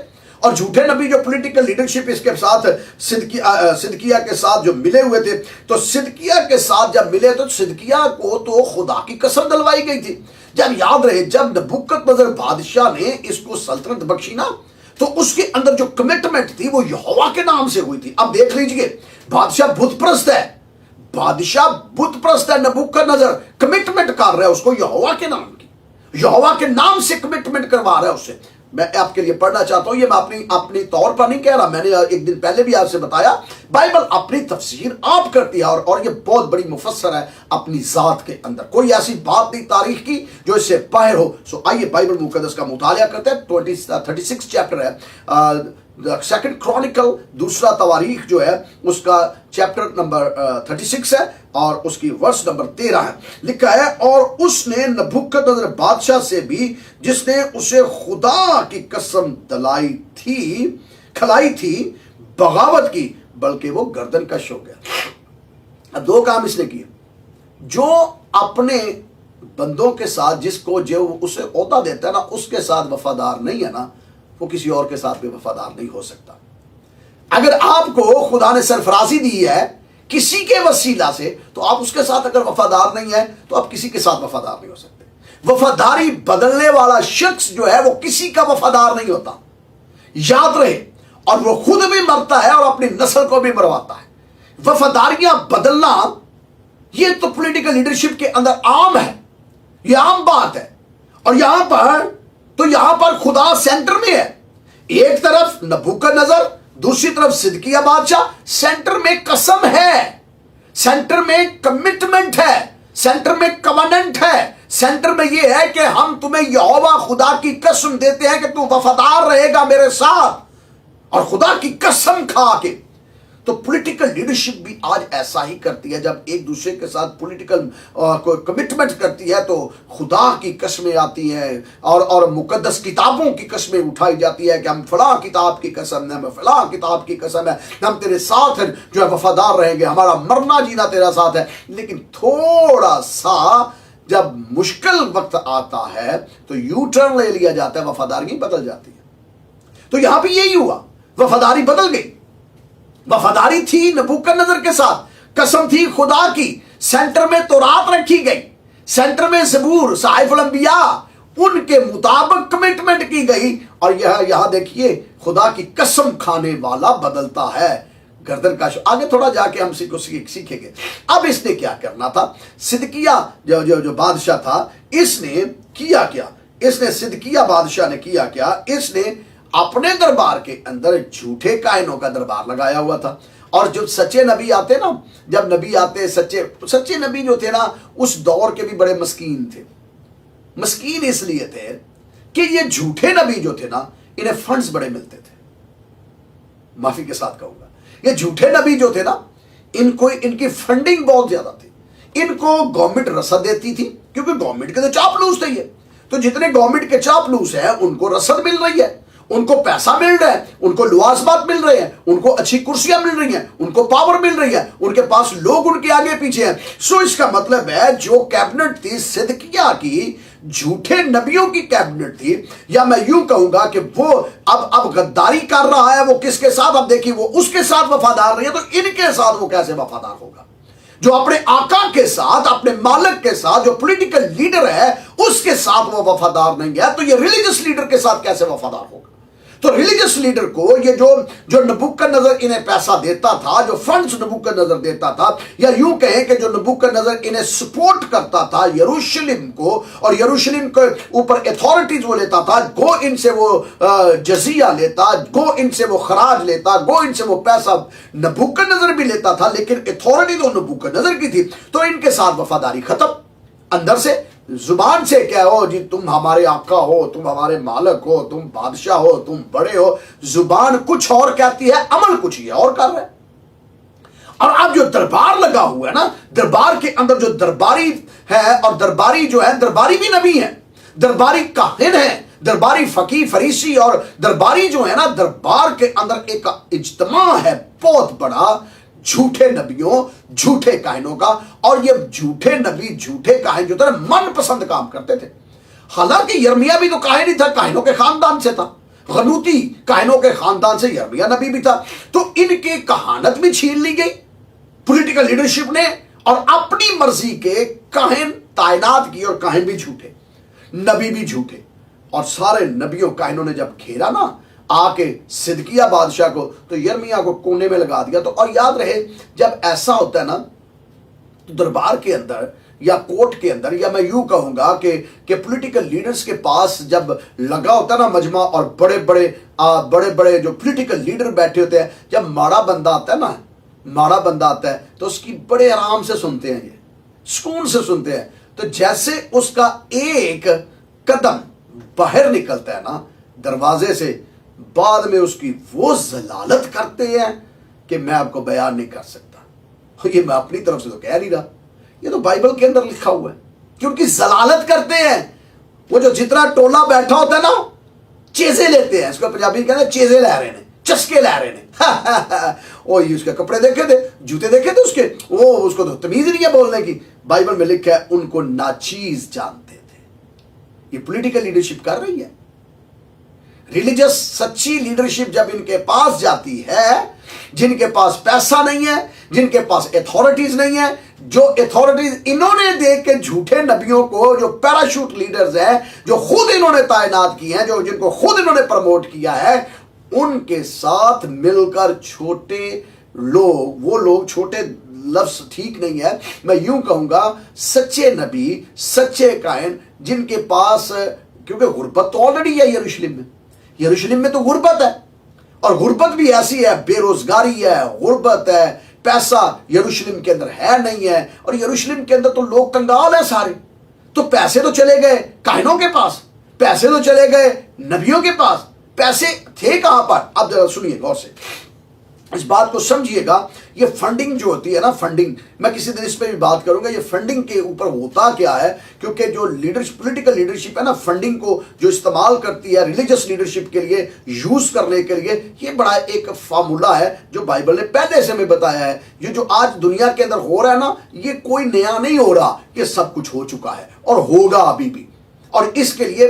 और झूठे नबी जो पॉलिटिकल लीडरशिप इसके साथ सिदकिया के साथ जो मिले हुए थे, तो सिदकिया के साथ जब मिले तो सिदकिया को तो खुदा की कसम दिलवाई गई थी। जब याद रहे, जब नबूकदनेस्सर बादशाह ने इसको सल्तनत बख्शी ना, तो उसके अंदर जो कमिटमेंट थी वो यहोवा के नाम से हुई थी। अब देख लीजिए, बादशाह बुतप्रस्त है, नबूकदनेस्सर कमिटमेंट कर रहा है उसको यहोवा के नाम की, यहोवा के नाम से कमिटमेंट करवा रहा है उससे। मैं आपके लिए पढ़ना चाहता हूं, ये मैं अपनी तौर पर नहीं कह रहा, मैंने एक दिन पहले भी आपसे बताया, बाइबल अपनी तफसीर आप करती है और ये बहुत बड़ी मुफस्सर है अपनी जात के अंदर, कोई ऐसी बात नहीं तारीख की जो इससे बाहर हो। सो आइए बाइबल मुकद्दस का मुतालिया करते हैं। 36 चैप्टर है, 2 क्रॉनिकल, दूसरा तवारीख जो है उसका चैप्टर नंबर 36 है और उसकी वर्ष नंबर 13 है। लिखा है, और उसने नबूकदनेस्सर बादशाह से भी, जिसने उसे खुदा की कसम खलाई थी, बगावत की, बल्कि वो गर्दन कश हो गया। अब 2 काम इसने किए, जो अपने बंदों के साथ, जिसको जो उसे ओहदा देता है ना, उसके साथ वफादार नहीं है ना, वो किसी और के साथ भी वफादार नहीं हो सकता। अगर आपको खुदा ने सरफराजी दी है किसी के वसीला से, तो आप उसके साथ अगर वफादार नहीं है तो आप किसी के साथ वफादार नहीं हो सकते। वफादारी बदलने वाला शख्स जो है वो किसी का वफादार नहीं होता, याद रहे, और वो खुद भी मरता है और अपनी नस्ल को भी मरवाता है। वफादारियां बदलना ये तो पॉलिटिकल लीडरशिप के अंदर आम है, ये आम बात है। और यहां पर खुदा सेंटर में है, एक तरफ नबूकदनेस्सर, दूसरी तरफ सिदकिया बादशाह। सेंटर में कसम है, सेंटर में कमिटमेंट है, सेंटर में कवनेंट है, सेंटर में यह है कि हम तुम्हें यहोवा खुदा की कसम देते हैं कि तू वफादार रहेगा मेरे साथ, और खुदा की कसम खा के। तो पॉलिटिकल लीडरशिप भी आज ऐसा ही करती है, जब एक दूसरे के साथ पॉलिटिकल कमिटमेंट करती है तो खुदा की कसमें आती हैं और मुकद्दस किताबों की कसमें उठाई जाती है कि हम फलां किताब की कसम है, हम फलां किताब की कसम है, हम तेरे साथ हैं, जो है वफादार रहेंगे, हमारा मरना जीना तेरा साथ है। लेकिन थोड़ा सा जब मुश्किल वक्त आता है तो यू टर्न ले लिया जाता है, वफादारी बदल जाती है। तो यहां पर यही हुआ, वफादारी बदल गई। वफादारी थी नबूकदनेस्सर के साथ, कसम थी खुदा की, सेंटर में तौरात रखी गई, सेंटर में ज़बूर, सहाइफुल अंबिया, उनके मुताबिक कमिटमेंट की गई। और यहां देखिए, खुदा की कसम खाने वाला बदलता है गर्दन का। आगे थोड़ा जाके हम सीखेंगे। अब इसने क्या करना था, सिदकिया जो बादशाह था, इसने किया क्या, इसने सिदकिया बादशाह ने किया क्या, इसने अपने दरबार के अंदर झूठे कायनों का दरबार लगाया हुआ था। और जब सच्चे नबी आते ना, जब नबी आते सच्चे नबी जो थे ना, उस दौर के भी बड़े मस्कीन थे। मस्कीन इसलिए थे कि ये झूठे नबी जो थे ना, इन्हें फंड्स बड़े मिलते थे। माफी के साथ कहूंगा, ये झूठे नबी जो थे ना, इनको इनकी फंडिंग बहुत ज्यादा थी। इनको गवर्नमेंट रसद देती थी, क्योंकि गवर्नमेंट के तो चापलूस थे ये। तो जितने गवर्नमेंट के चापलूस हैं उनको रसद मिल रही है, उनको पैसा मिल रहा है, उनको लुआसबात मिल रहे हैं, उनको अच्छी कुर्सियां मिल रही हैं, उनको पावर मिल रही है, उनके पास लोग उनके आगे पीछे हैं। सो इसका मतलब है जो कैबिनेट थी सिदकिया की, झूठे नबियों की कैबिनेट थी, या मैं यूं कहूंगा कि वो अब गद्दारी कर रहा है। वो किसके साथ? अब देखिए, वो उसके साथ वफादार नहीं है, तो इनके साथ वो कैसे वफादार होगा? जो अपने आका के साथ, अपने मालिक के साथ, जो पॉलिटिकल लीडर है उसके साथ वो वफादार नहीं है, तो ये रिलीजियस लीडर के साथ कैसे वफादार होगा? तो रिलीजियस लीडर को ये जो नबूकदनेस्सर इन्हें पैसा देता था, जो फंड्स नबूकदनेस्सर देता था, या यूं कहें कि जो नबूकदनेस्सर इन्हें सपोर्ट करता था यरूशलेम को, और यरूशलेम के ऊपर अथॉरिटीज वो लेता था, गो इनसे वो जजिया लेता, गो इनसे वो खराज लेता, गो इनसे वो पैसा नबूकदनेस्सर भी लेता था, लेकिन अथॉरिटी तो नबूकदनेस्सर की थी। तो इनके साथ वफादारी खत्म। अंदर से जुबान से क्या हो जी, तुम हमारे आका हो, तुम हमारे मालिक हो, तुम बादशाह हो, तुम बड़े हो। जुबान कुछ और कहती है, अमल कुछ ही और कर रहे हैं। और अब जो दरबार लगा हुआ है ना, दरबार के अंदर जो दरबारी है, और दरबारी जो है, दरबारी भी नबी है, दरबारी काहिन है, दरबारी फकीर फरीसी, और दरबारी जो है ना, दरबार के अंदर एक इज्तिमा है बहुत बड़ा झूठे नबियों, झूठे काहिनों का। और ये झूठे नबी, झूठे काहिन जो थे मन पसंद काम करते थे। हालांकि यर्मिया भी तो काहिन ही था, काहिनों के खानदान से था। गनूती काहिनों के खानदान से यर्मिया नबी भी था। तो इनकी कहानत भी छीन ली गई पॉलिटिकल लीडरशिप ने, और अपनी मर्जी के काहिन तैनात किए, और काहिन भी झूठे, नबी भी झूठे। और सारे नबियों काहिनों ने जब घेरा ना आके सिदकिया बादशाह को, तो यर्मिया को कोने में लगा दिया। तो और याद रहे, जब ऐसा होता है ना, तो दरबार के अंदर या कोर्ट के अंदर, या मैं यूं कहूंगा कि पॉलिटिकल लीडर्स के पास जब लगा होता है ना मजमा, और बड़े बड़े जो पॉलिटिकल लीडर बैठे होते हैं, जब माड़ा बंदा आता है ना, माड़ा बंदा आता है, तो उसकी बड़े आराम से सुनते हैं, ये सुकून से सुनते हैं। तो जैसे उसका एक कदम बाहर निकलता है ना दरवाजे से, बाद में उसकी वो जलालत करते हैं कि मैं आपको बयान नहीं कर सकता। ये मैं अपनी तरफ से तो कह नहीं रहा, ये तो बाइबल के अंदर लिखा हुआ है कि उनकी जलालत करते हैं। वो जो जितना टोला बैठा होता है ना, चेजे लेते हैं, इसको पंजाबी कहते हैं चेजे ला रहे हैं, चस्के ला रहे हैं। ओ ये उसके कपड़े देखे थे, जूते देखे थे उसके, वो उसको तो तमीज नहीं है बोलने की। बाइबल में लिखा है उनको नाचीज जानते थे। ये पॉलिटिकल लीडरशिप कर रही है। रिलीजियस सच्ची लीडरशिप जब इनके पास जाती है, जिनके पास पैसा नहीं है, जिनके पास अथॉरिटीज नहीं है, जो अथॉरिटीज इन्होंने देख के झूठे नबियों को, जो पैराशूट लीडर्स हैं, जो खुद इन्होंने तैनात किए हैं, जो जिनको खुद इन्होंने प्रमोट किया है, उनके साथ मिलकर छोटे लोग, वो लोग, छोटे लफ्ज ठीक नहीं है, मैं यूं कहूंगा सच्चे नबी, सच्चे कायन, जिनके पास, क्योंकि गुर्बत तो ऑलरेडी है यरूशलेम में, यरूशलेम में तो गुर्बत है, और गुर्बत भी ऐसी है, बेरोजगारी है, गुर्बत है, पैसा यरूशलेम के अंदर है नहीं है, और यरूशलेम के अंदर तो लोग कंगाल है सारे। तो पैसे तो चले गए काहिनों के पास, पैसे तो चले गए नबियों के पास, पैसे थे कहां पर? अब जरा सुनिए गौर से, इस बात को समझिएगा। ये फंडिंग जो होती है ना, फंडिंग, मैं किसी दिन इस पे भी बात करूंगा, ये फंडिंग के ऊपर होता क्या है, क्योंकि जो लीडरशिप, पॉलिटिकल लीडरशिप है ना, फंडिंग को जो इस्तेमाल करती है रिलीजियस लीडरशिप के लिए, यूज करने के लिए, ये बड़ा एक फार्मूला है जो बाइबल ने पहले से हमें बताया है। ये जो आज दुनिया के अंदर हो रहा है ना, ये कोई नया नहीं हो रहा, ये सब कुछ हो चुका है और होगा अभी भी। और इसके लिए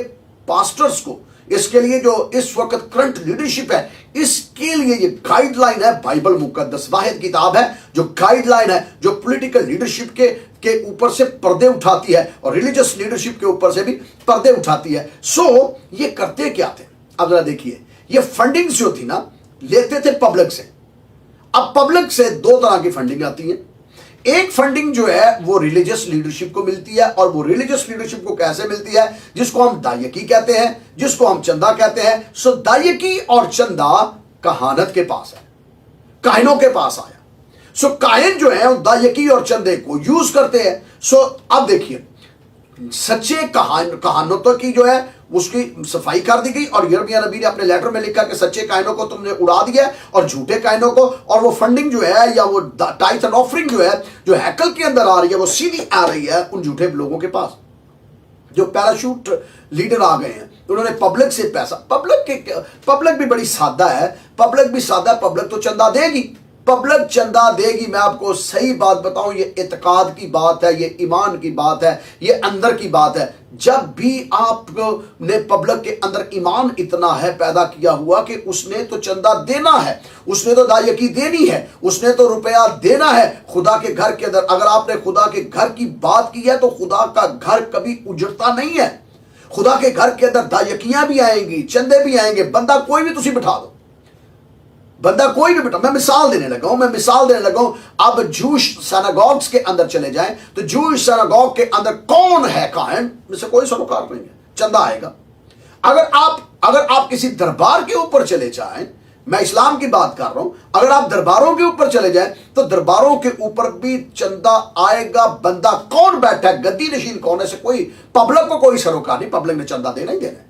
पास्टर्स को, इसके लिए जो इस वक्त करंट लीडरशिप है, इसके लिए ये गाइडलाइन है बाइबल मुकद्दस, वाहिद किताब है जो गाइडलाइन है, जो पॉलिटिकल लीडरशिप के ऊपर से पर्दे उठाती है और रिलीजियस लीडरशिप के ऊपर से भी पर्दे उठाती है। सो ये करते क्या थे? अब जरा देखिए, ये फंडिंग जो थी ना, लेते थे पब्लिक से। अब पब्लिक से दो तरह की फंडिंग आती है। एक फंडिंग जो है वो रिलीजियस लीडरशिप को मिलती है, और वो रिलीजियस लीडरशिप को कैसे मिलती है, जिसको हम दायकी कहते हैं, जिसको हम चंदा कहते हैं। सो दायकी और चंदा कहानत के पास है, काहिनों के पास आया। सो काहिन जो है दायकी और चंदे को यूज करते हैं। सो अब देखिए, सच्चे कहानतों की जो है उसकी सफाई कर दी गई, और यिर्मयाह नबी ने अपने लेटर में लिखा कि सच्चे काहिनों को तुमने उड़ा दिया और झूठे काहिनों को, और वो फंडिंग जो है या वो टाइथ एंड ऑफरिंग जो है जो हैकल के अंदर आ रही है वो सीधी आ रही है उन झूठे लोगों के पास जो पैराशूट लीडर आ गए हैं। उन्होंने पब्लिक से पैसा, पब्लिक भी बड़ी सादा है, पब्लिक तो चंदा देगी, पब्लिक चंदा देगी। मैं आपको सही बात बताऊं, ये इत्काद की बात है, ये ईमान की बात है, ये अंदर की बात है। जब भी आपने पब्लिक के अंदर ईमान इतना है पैदा किया हुआ कि उसने तो चंदा देना है, उसने तो दायकी देनी है, उसने तो रुपया देना है खुदा के घर के अंदर। अगर आपने खुदा के घर की बात की है तो खुदा का घर कभी उजड़ता नहीं है। खुदा के घर के अंदर दायकियां भी आएंगी, चंदे भी आएंगे, बंदा कोई भी तुसी बिठा दो, बंदा कोई भी बेटा। मैं मिसाल देने लगा हूं। अब जूश सिनेगॉग्स के अंदर चले जाएं तो जूश सिनेगॉग के अंदर कौन है काहिन में से कोई सरोकार नहीं है, चंदा आएगा। अगर आप किसी दरबार के ऊपर चले जाएं, मैं इस्लाम की बात कर रहा हूं, अगर आप दरबारों के ऊपर चले जाएं तो दरबारों के ऊपर भी चंदा आएगा। बंदा कौन बैठा है, गद्दी नशीन कौन है, से कोई पब्लिक को कोई सरोकार नहीं, पब्लिक ने चंदा देना ही देना है।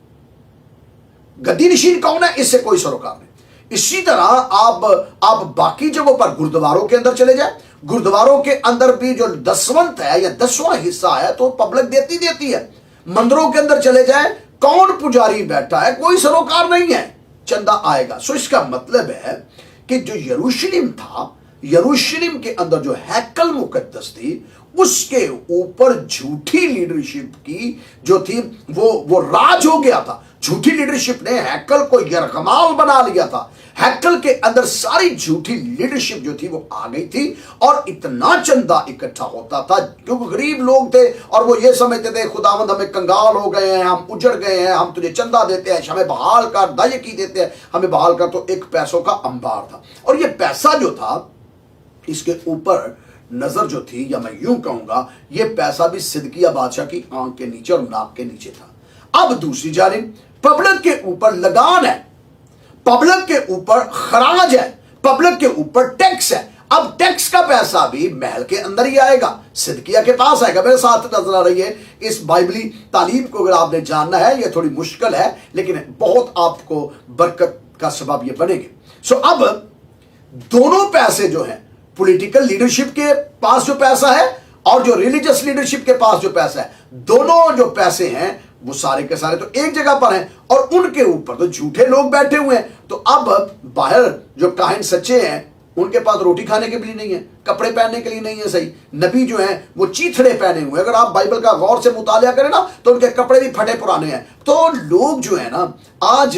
गद्दी नशीन कौन है, इससे कोई सरोकार नहीं। इसी तरह आप बाकी जगहों पर गुरुद्वारों के अंदर चले जाए, गुरुद्वारों के अंदर भी जो दसवंत है या 10वां हिस्सा है तो पब्लिक देती है। मंदिरों के अंदर चले जाए, कौन पुजारी बैठा है, कोई सरोकार नहीं है, चंदा आएगा। सो इसका मतलब है कि जो यरूशलेम था, यरूशलेम के अंदर जो हैकल मुकद्दस थी, उसके ऊपर झूठी लीडरशिप की जो थी वो राज हो गया था। झूठी लीडरशिप ने हैकल को यरगमाल बना लिया था। हैकल के अंदर सारी झूठी लीडरशिप जो थी वो आ गई थी, और इतना चंदा इकट्ठा होता था क्योंकि गरीब लोग थे और वो ये समझते थे खुदावंद हमें कंगाल हो गए हैं, हम उजड़ गए हैं, हम तुझे चंदा देते हैं, हमें बहाल कर, दायकी देते हैं, हमें बहाल कर। तो एक पैसों का अंबार था, और ये पैसा जो था इसके ऊपर नजर जो थी, या मैं यूं कहूंगा ये पैसा भी सिदकिया बादशाह की आंख के नीचे और नाक के नीचे था। अब दूसरी जानिब पब्लिक के ऊपर लगान है, पब्लिक के ऊपर खराज है, पब्लिक के ऊपर टैक्स है। अब टैक्स का पैसा भी महल के अंदर ही आएगा, सिदकिया के पास आएगा। मेरे साथ नजर आ रही है इस बाइबली तालीम को, अगर आपने जानना है, ये थोड़ी मुश्किल है लेकिन बहुत आपको बरकत का सबब ये बनेगी। सो अब दोनों पैसे जो हैं, पॉलिटिकल लीडरशिप के पास जो पैसा है और जो रिलीजियस लीडरशिप के पास जो पैसा है, दोनों जो पैसे हैं वो सारे के सारे तो एक जगह पर हैं, और उनके ऊपर तो झूठे लोग बैठे हुए हैं। तो अब बाहर जो काहिन सच्चे हैं उनके पास रोटी खाने के लिए नहीं है, कपड़े पहनने के लिए नहीं है। सही नबी जो हैं वो चीथड़े पहने हुए, अगर आप बाइबल का गौर से मुतालिया करें ना तो उनके कपड़े भी फटे पुराने हैं। तो लोग जो है ना आज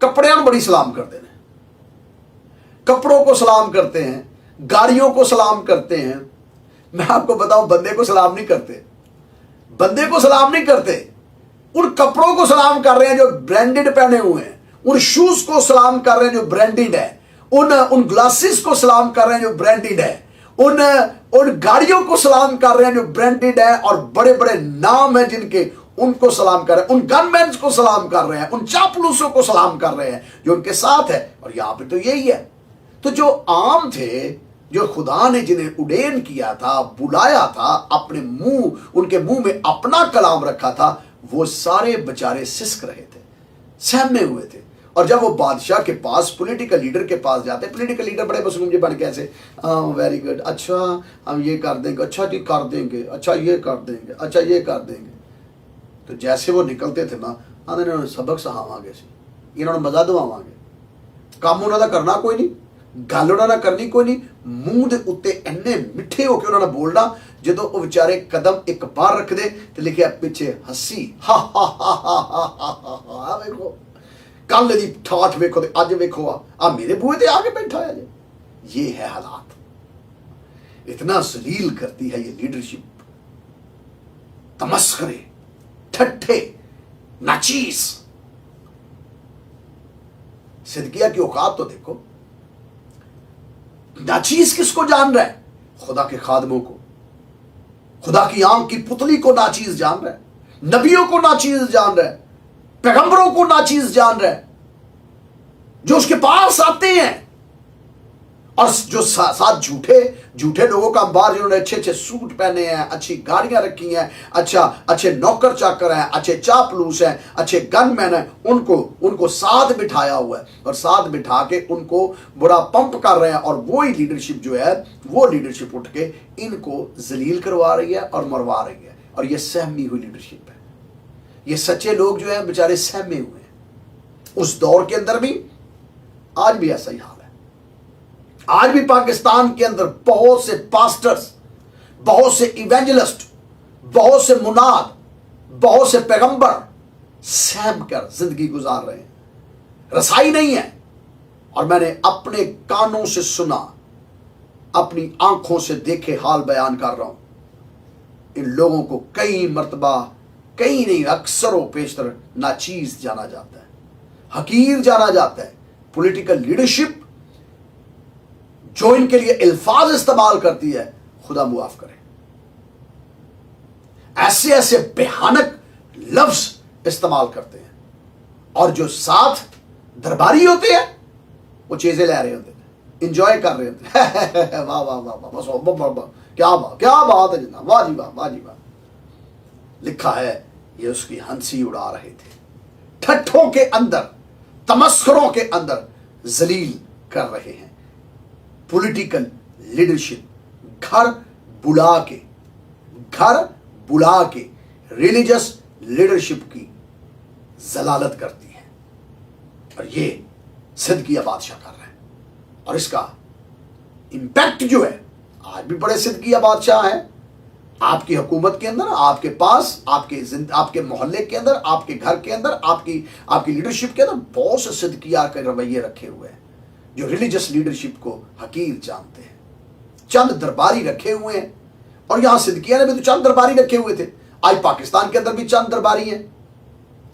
कपड़े बड़ी सलाम करते हैं, कपड़ों को सलाम करते हैं, गाड़ियों को सलाम करते हैं। मैं आपको बताऊं, बंदे को सलाम नहीं करते, बंदे को सलाम नहीं करते, उन कपड़ों को सलाम कर रहे हैं जो ब्रांडेड पहने हुए हैं, उन शूज को सलाम कर रहे हैं जो ब्रांडेड है, उन ग्लासेस को सलाम कर रहे हैं जो ब्रांडेड है, उन गाड़ियों को सलाम कर रहे हैं जो ब्रांडेड है और बड़े बड़े नाम हैं जिनके, उनको सलाम कर रहे हैं, उन गनमैन को सलाम कर रहे हैं, उन चापलूसों को सलाम कर रहे हैं जो उनके साथ है। और यहां पे तो यही है। तो जो आम थे, जो खुदा ने जिन्हें उड़ेन किया था, बुलाया था, अपने मुंह, उनके मुंह में अपना कलाम रखा था, वो सारे बेचारे सिसक रहे थे, सहमे हुए थे। और जब वो बादशाह के पास, पॉलिटिकल लीडर के पास जाते, पॉलिटिकल लीडर बड़े मसलूम बन के ऐसे, वेरी गुड, अच्छा हम ये कर देंगे, अच्छा जी कर देंगे, अच्छा ये कर देंगे, अच्छा ये कर देंगे। तो जैसे वो निकलते थे ना, इन्होंने सबक सहावांगे, इन्होंने मजा दवावांगे, काम उन्होंने करना कोई नहीं, गल उन्होंने करनी कोई नहीं, मूंह दे उत्ते इन्ने मिठे होके उन्होंने बोलना, जदों वो बेचारे कदम एक बार रख दे तो लिखिया पिछे हसी, हा हा हा हा हा हा। वेखो कल दी ठाठ वेखो, अज वेखो आ मेरे बूहे ते आके बैठा है। ये है हालात, इतना जलील करती है ये लीडरशिप, तमस्खरे, ठट्ठे, नाचीस। सिदकिया की औकात तो देखो, नाचीज किसको जान रहा है, खुदा के खादमों को, खुदा की आंख की पुतली को नाचीज जान रहा है, नबियों को नाचीज जान रहा है, पैगंबरों को नाचीज जान रहा है, जो उसके पास आते हैं और जो साथ झूठे लोगों का अंबार, जिन्होंने अच्छे अच्छे सूट पहने हैं, अच्छी गाड़ियां रखी हैं, अच्छे नौकर चाकर हैं, अच्छे चापलूस हैं, अच्छे गनमैन हैं, उनको साथ बिठाया हुआ है और साथ बिठा के उनको बुरा पंप कर रहे हैं। और वही लीडरशिप जो है, वो लीडरशिप उठ के इनको जलील करवा रही है और मरवा रही है। और ये सहमी हुई लीडरशिप है। ये सच्चे लोग जो है बेचारे सहमे हुए हैं। उस दौर के अंदर भी, आज भी ऐसा ही हाल है। आज भी पाकिस्तान के अंदर बहुत से पास्टर्स, बहुत से इवेंजलिस्ट, बहुत से मुनाद, बहुत से पैगंबर सहम कर जिंदगी गुजार रहे हैं। रसाई नहीं है। और मैंने अपने कानों से सुना, अपनी आंखों से देखे हाल बयान कर रहा हूं। इन लोगों को कई मर्तबा, कई नहीं अक्सरों पेशतर नाचीज जाना जाता है, हकीर जाना जाता है। पॉलिटिकल लीडरशिप जो इनके लिए अल्फाज इस्तेमाल करती है, खुदा मुआफ करे। ऐसे ऐसे भयानक लफ्ज इस्तेमाल करते हैं और जो साथ दरबारी होते हैं वो चीजें ले रहे होते हैं, इंजॉय कर रहे होते हैं। वाह वाह वाह वाह, बस क्या बात है जनाब, वाह जी वाह, वाह जी वाह। लिखा है ये उसकी हंसी उड़ा रहे थे, ठट्ठों के अंदर, तमस्खरों के अंदर जलील कर रहे हैं। पॉलिटिकल लीडरशिप घर बुला के रिलीजियस लीडरशिप की जलालत करती है। और ये सिद्किया बादशाह कर रहे हैं। और इसका इंपैक्ट जो है, आज भी बड़े सिद्किया बादशाह हैं आपकी हुकूमत के अंदर, आपके पास, आपके मोहल्ले के अंदर, आपके घर के अंदर, आपकी लीडरशिप के अंदर बहुत से सिद्किया के रवैये रखे हुए हैं जो रिलीजियस लीडरशिप को हकीर जानते हैं। चंद दरबारी रखे हुए हैं। और यहां सिद्किया ने भी तो चंद दरबारी रखे हुए थे। आज पाकिस्तान के अंदर भी चंद दरबारी हैं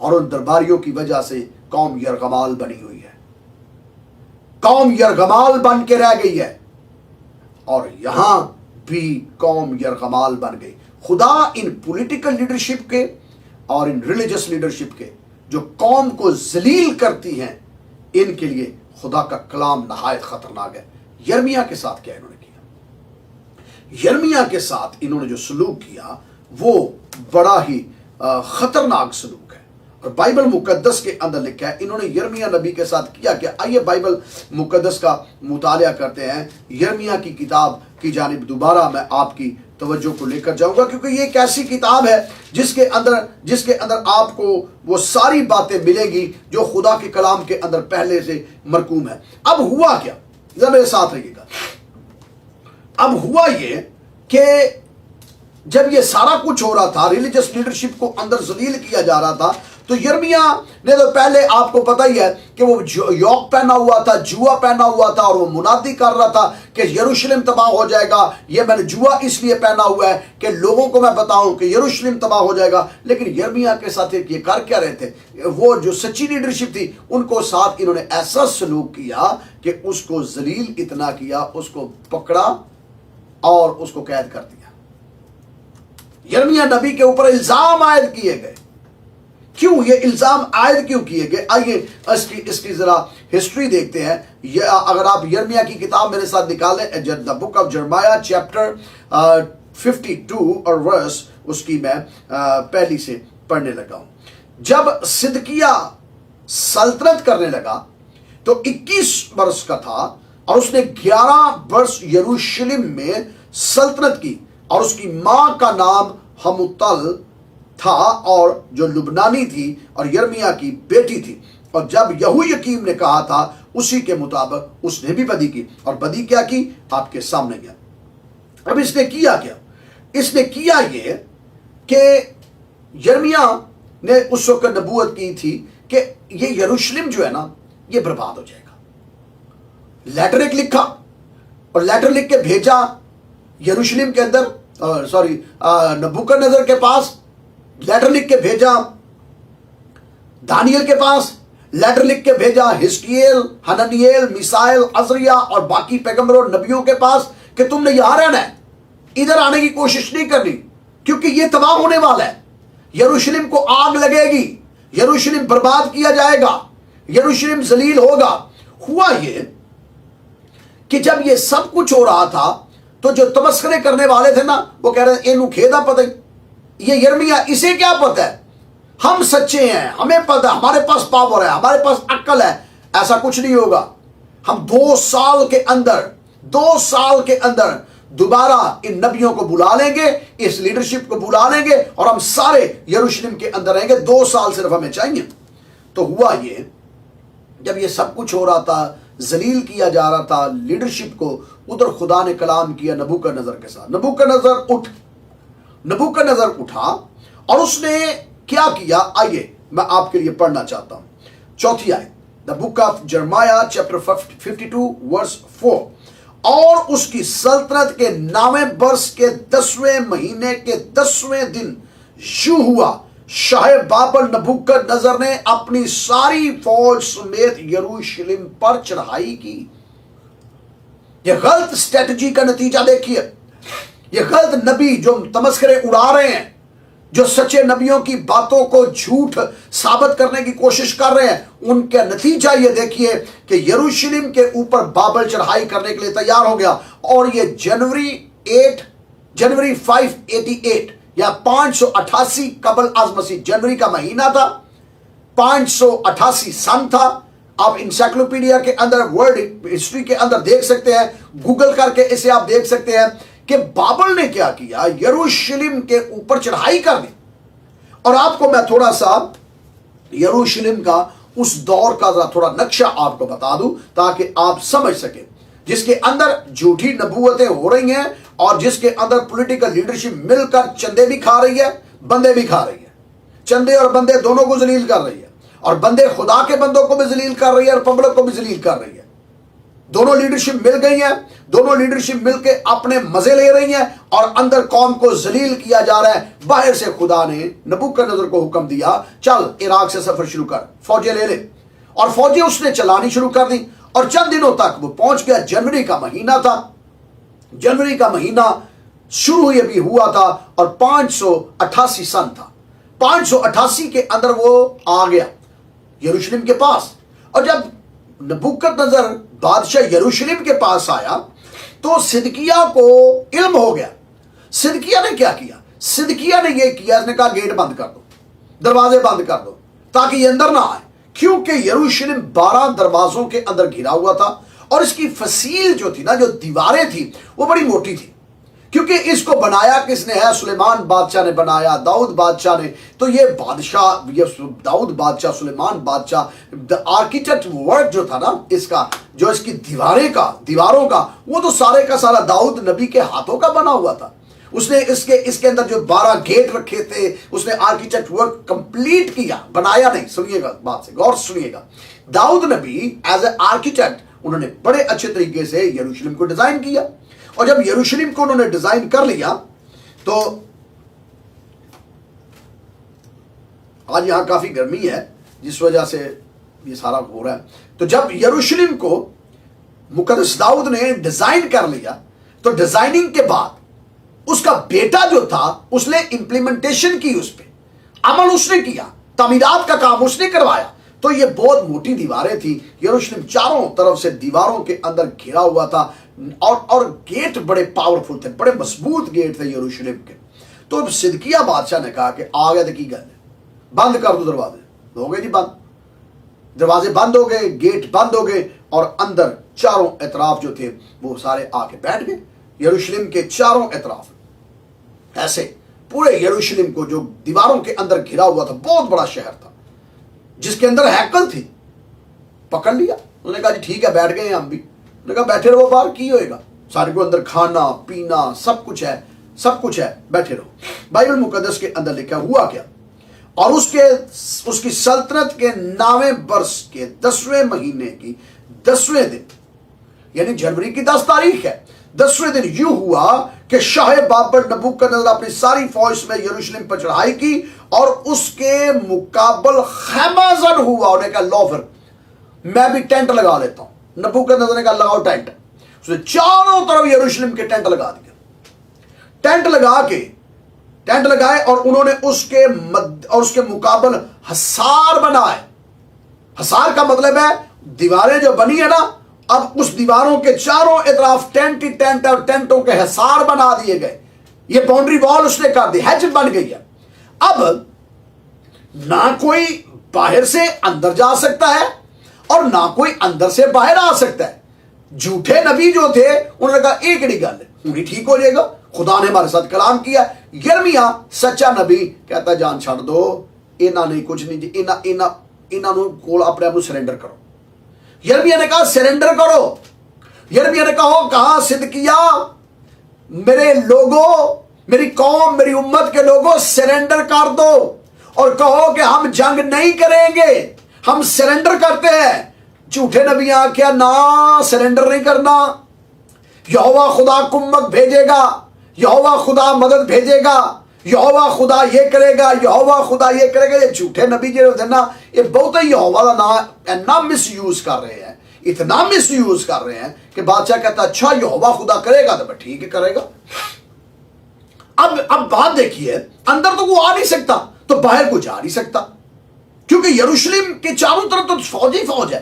और उन दरबारियों की वजह से कौम यरगमाल बनी हुई है। कौम यरगमाल बन के रह गई है और यहां भी कौम यरगमाल बन गई। खुदा इन पॉलिटिकल लीडरशिप के और इन रिलीजियस लीडरशिप के जो कौम को जलील करती हैं, इनके लिए खुदा का कलाम नहायत खतरनाक है। यर्मिया के साथ क्या इन्होंने किया? यर्मिया के साथ इन्होंने जो सलूक किया वो बड़ा ही खतरनाक सलूक है। और बाइबल मुकद्दस के अंदर लिखा है इन्होंने यर्मिया नबी के साथ किया क्या। आइए बाइबल मुकद्दस का मुतालिया करते हैं। यर्मिया की किताब की जानिब दोबारा मैं आपकी तवज्जो को लेकर जाऊंगा, क्योंकि ये एक ऐसी किताब है जिसके अंदर आपको वो सारी बातें मिलेंगी जो खुदा के कलाम के अंदर पहले से मरकूम है। अब हुआ क्या, जरा मेरे साथ रहिएगा। अब हुआ ये कि जब ये सारा कुछ हो रहा था, रिलीजियस लीडरशिप को अंदर जलील किया जा रहा था, तो यर्मिया ने तो पहले आपको पता ही है कि वो यौक पहना हुआ था, जुआ पहना हुआ था और वो मुनादी कर रहा था कि यरूशलेम तबाह हो जाएगा। ये मैंने जुआ इसलिए पहना हुआ है कि लोगों को मैं बताऊं कि यरूशलेम तबाह हो जाएगा। लेकिन यर्मिया के साथ ये कर क्या रहे थे, वो जो सच्ची लीडरशिप थी उनको साथ इन्होंने ऐसा सलूक किया कि उसको जलील इतना किया, उसको पकड़ा और उसको कैद कर दिया। यर्मिया नबी के ऊपर इल्जाम आयद किए गए। क्यों ये इल्जाम आयद क्यों किए गए? आइए इसकी जरा हिस्ट्री देखते हैं। ये अगर आप यर्मिया की किताब मेरे साथ निकालें, the book of Jeremiah chapter 52 और वर्स उसकी मैं पहली से पढ़ने लगा हूं। जब सिदकिया सल्तनत करने लगा तो 21 वर्ष का था और उसने 11 वर्ष यरूशलेम में सल्तनत की और उसकी मां का नाम हमुतल था और जो लुबनानी थी और यर्मिया की बेटी थी। और जब यहोयाकीम ने कहा था उसी के मुताबिक उसने भी बदी की। और बदी क्या की आपके सामने गया। अब इसने किया क्या? इसने किया ये कि यर्मिया ने उस वक्त नबूवत की थी कि ये यरूशलेम जो है ना ये बर्बाद हो जाएगा। लेटर एक लिखा और लेटर लिख के भेजा यरूशलेम के अंदर, नबूकदनेस्सर के पास लेटर लिख के भेजा, दानियल के पास लेटर लिख के भेजा, हिजकियेल, हननिएल, मिसाइल, अजरिया और बाकी पैगंबरों नबियों के पास कि तुमने यहां रहना है, इधर आने की कोशिश नहीं करनी, क्योंकि ये तबाह होने वाला है। यरूशलेम को आग लगेगी, यरूशलेम बर्बाद किया जाएगा, यरूशलेम जलील होगा। हुआ ये कि जब ये सब कुछ हो रहा था तो जो तमस्करे करने वाले थे ना, वो कह रहे हैं इन्हू खेदा पता ही, ये यिर्मयाह इसे क्या पता है, हम सच्चे हैं, हमें पता, हमारे पास पावर है, हमारे पास अक्ल है। ऐसा कुछ नहीं होगा। हम 2 साल के अंदर दोबारा इन नबियों को बुला लेंगे, इस लीडरशिप को बुला लेंगे और हम सारे यरूशलेम के अंदर रहेंगे। 2 साल सिर्फ हमें चाहिए। तो हुआ ये, जब ये सब कुछ हो रहा था, जलील किया जा रहा था लीडरशिप को, उधर खुदा ने कलाम किया नबूकदनेस्सर के साथ। नबूकदनेस्सर उठा और उसने क्या किया, आइए मैं आपके लिए पढ़ना चाहता हूं। 4 आयत, the book of Jeremiah chapter 52 verse 4। और उसकी सल्तनत के 9वें वर्ष के 10वें महीने के 10वें दिन यूं हुआ, शाह बाबल नबूकदनेस्सर ने अपनी सारी फौज समेत यरूशलेम पर चढ़ाई की। यह गलत स्ट्रेटजी का नतीजा देखिए। यह गलत नबी जो तमस्करे उड़ा रहे हैं, जो सच्चे नबियों की बातों को झूठ साबित करने की कोशिश कर रहे हैं, उनका नतीजा ये देखिए कि यरूशलेम के ऊपर बाबल चढ़ाई करने के लिए तैयार हो गया। और ये जनवरी 588 या 588 कबल आज मसीह, जनवरी का महीना था, 588 सन था। आप इंसाइक्लोपीडिया के अंदर, वर्ल्ड हिस्ट्री के अंदर देख सकते हैं, गूगल करके इसे आप देख सकते हैं कि बाबल ने क्या किया, यरूशलेम के ऊपर चढ़ाई कर दी। और आपको मैं थोड़ा सा यरूशलेम का उस दौर का थोड़ा नक्शा आपको बता दूं ताकि आप समझ सके, जिसके अंदर झूठी नबूवतें हो रही हैं और जिसके अंदर पॉलिटिकल लीडरशिप मिलकर चंदे भी खा रही है, बंदे भी खा रही है। चंदे और बंदे दोनों को जलील कर रही है, और बंदे खुदा के बंदों को भी जलील कर रही है और पब्लिक को भी जलील कर रही है। दोनों लीडरशिप मिल गई है, दोनों लीडरशिप मिलके अपने मजे ले रही है और अंदर कौम को जलील किया जा रहा है। बाहर से खुदा ने नबूकदनेस्सर को हुक्म दिया, चल इराक से सफर शुरू कर, फौजें ले ले। और फौजें उसने चलानी शुरू कर दी और चंद दिनों तक वो पहुंच गया। जनवरी का महीना था, जनवरी का महीना शुरू भी हुआ था और 588 सन था। 588 के अंदर वो आ गया यरूशलेम के पास। और जब नबूकदनेस्सर बादशाह यरूशलेम के पास आया तो सिदकिय्याह को इल्म हो गया। सिदकिय्याह ने क्या किया, सिदकिय्याह ने यह किया, इसने कहा गेट बंद कर दो, दरवाजे बंद कर दो ताकि ये अंदर ना आए, क्योंकि यरूशलेम 12 दरवाजों के अंदर घिरा हुआ था और इसकी फसील जो थी ना, जो दीवारें थी, वो बड़ी मोटी थी। क्योंकि इसको बनाया किसने है, सुलेमान बादशाह ने बनाया, दाऊद बादशाह ने। तो ये बादशाह, ये दाऊद बादशाह, सुलेमान बादशाह, आर्किटेक्ट वर्क जो था ना इसका, जो इसकी दीवारों का, वो तो सारे का सारा दाऊद नबी के हाथों का बना हुआ था। उसने इसके अंदर जो 12 गेट रखे थे, उसने आर्किटेक्ट वर्क कंप्लीट किया, बनाया नहीं। सुनिएगा बात से, गौर सुनिएगा। दाऊद नबी एज ए आर्किटेक्ट, उन्होंने बड़े अच्छे तरीके से यरूशलेम को डिजाइन किया। और जब यरूशलेम को उन्होंने डिजाइन कर लिया तो आज यहां काफी गर्मी है जिस वजह से ये सारा हो रहा है। तो जब यरूशलेम को मुकद्दस दाऊद ने डिजाइन कर लिया तो डिजाइनिंग के बाद उसका बेटा जो था उसने इंप्लीमेंटेशन की, उस पर अमल उसने किया, तामीरात का काम उसने करवाया। तो ये बहुत मोटी दीवारें थी, यरूशलेम चारों तरफ से दीवारों के अंदर घिरा हुआ था और गेट बड़े पावरफुल थे, बड़े मजबूत गेट थे यरूशलेम के। तो सिदकिय्याह बादशाह ने कहा कि आ गए की गल, बंद कर दो दरवाजे। हो गए जी बंद, दरवाजे बंद हो गए, गेट बंद हो गए और अंदर चारों एतराफ जो थे वो सारे आके बैठ गए। यरूशलेम के चारों एतराफ ऐसे पूरे यरूशलेम को जो दीवारों के अंदर घिरा हुआ था, बहुत बड़ा शहर था जिसके अंदर हैकल थी, पकड़ लिया। उन्होंने कहा जी ठीक है, बैठ गए हम भी। उन्होंने कहा बैठे रहो, बाहर की होएगा, सारे को अंदर खाना पीना सब कुछ है, बैठे रहो। बाइबल मुकद्दस के अंदर लिखा हुआ क्या, और उसकी सल्तनत के 9वें वर्ष के 10वें महीने की 10वें दिन, यानी जनवरी की 10 तारीख है, 10वें दिन यूं हुआ कि शाह बाबर नबूकदनेस्सर अपनी सारी फौज में यरूशलेम पर चढ़ाई की और उसके मुकाबल खैमाजन हुआ। उन्हें कहा लो फिर मैं भी टेंट लगा लेता हूं। नबूकदनेस्सर ने कहा लगाओ टेंट। उसने चारों तरफ यरूशलेम के टेंट लगा दिए। टेंट लगाए और उन्होंने उसके मुकाबल हसार बनाए। हसार का मतलब है दीवारें जो बनी है ना, अब उस दीवारों के चारों इतराफ टेंट ही टेंट और टेंटों के हसार बना दिए गए। ये बाउंड्री वॉल उसने कर दी, हैज बन गई है। अब ना कोई बाहर से अंदर जा सकता है और ना कोई अंदर से बाहर आ सकता है। झूठे नबी जो थे उन्होंने कहा एक ही गल है, ठीक हो जाएगा, खुदा ने हमारे साथ कलाम किया। यिर्मयाह सच्चा नबी कहता जान छड़ दो, इन्हां ने कुछ नहीं, इन्हां कोल अपने आप को सरेंडर करो। यिर्मयाह ने कहा सरेंडर करो। यिर्मयाह ने कहा सिदकिया मेरे लोगों, मेरी कौम, मेरी उम्मत के लोगों सरेंडर कर दो और कहो कि हम जंग नहीं करेंगे, हम सरेंडर करते हैं। झूठे नबी क्या ना सरेंडर नहीं करना, यहोवा खुदा कुम्मत भेजेगा, यहोवा खुदा मदद भेजेगा, यहोवा खुदा ये करेगा, यहोवा खुदा ये करेगा। ये झूठे नबी जो होते ना, ये बहुत ही यहोवा का ना मिस यूज कर रहे हैं, इतना मिस यूज कर रहे हैं कि बादशाह कहता अच्छा यहोवा खुदा करेगा तो ठीक है करेगा। अब बात देखिए, अंदर तो वो आ नहीं सकता तो बाहर को जा नहीं सकता, क्योंकि यरूशलेम के चारों तरफ तो फौज ही फौज है,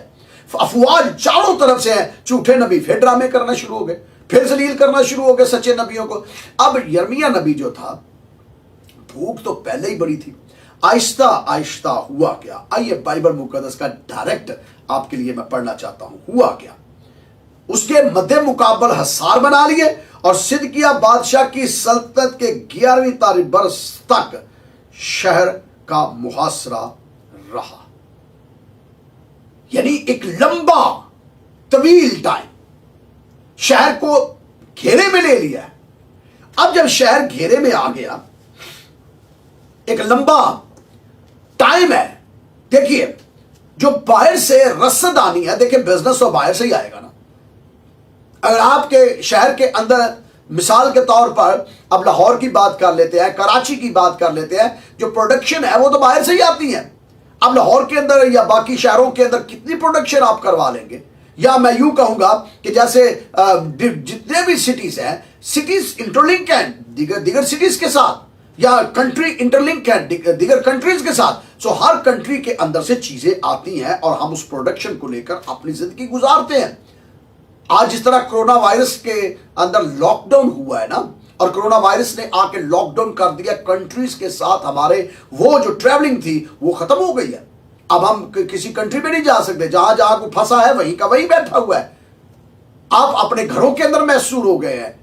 अफवाज चारों तरफ से है। झूठे नबी फिर ड्रामे करना शुरू हो गए, फिर जलील करना शुरू हो गए सच्चे नबियों को। अब यिर्मयाह नबी जो था, भूख तो पहले ही बड़ी थी, आहिस्ता आहिस्ता हुआ क्या। आइए बाइबल मुकद्दस का डायरेक्ट आपके लिए मैं पढ़ना चाहता हूं। हुआ क्या, उसके मध्य मुकाबल हसार बना लिए और सिदकिय्याह बादशाह की सल्तनत के 11वीं बरस तक शहर का मुहासरा रहा। यानी एक लंबा तवील टाइम शहर को घेरे में ले लिया। अब जब शहर घेरे में आ गया, एक लंबा टाइम है। देखिए जो बाहर से रसद आनी है, देखिए बिजनेस तो बाहर से ही आएगा ना। अगर आपके शहर के अंदर मिसाल के तौर पर अब लाहौर की बात कर लेते हैं, कराची की बात कर लेते हैं, जो प्रोडक्शन है वो तो बाहर से ही आती है। अब लाहौर के अंदर या बाकी शहरों के अंदर कितनी प्रोडक्शन आप करवा लेंगे, या मैं यूं कहूंगा कि जैसे जितने भी सिटीज हैं, सिटीज इंटरलिंक हैं दीगर सिटीज के साथ, या कंट्री इंटरलिंक है दीगर कंट्रीज के साथ। सो हर कंट्री के अंदर से चीजें आती हैं और हम उस प्रोडक्शन को लेकर अपनी जिंदगी गुजारते हैं। आज जिस तरह कोरोना वायरस के अंदर लॉकडाउन हुआ है ना, और कोरोना वायरस ने आके लॉकडाउन कर दिया कंट्रीज के साथ, हमारे वो जो ट्रैवलिंग थी वो खत्म हो गई है। अब हम किसी कंट्री में नहीं जा सकते, जहां जहां को फंसा है वहीं का वहीं बैठा हुआ है। आप अपने घरों के अंदर महसूर हो गए हैं,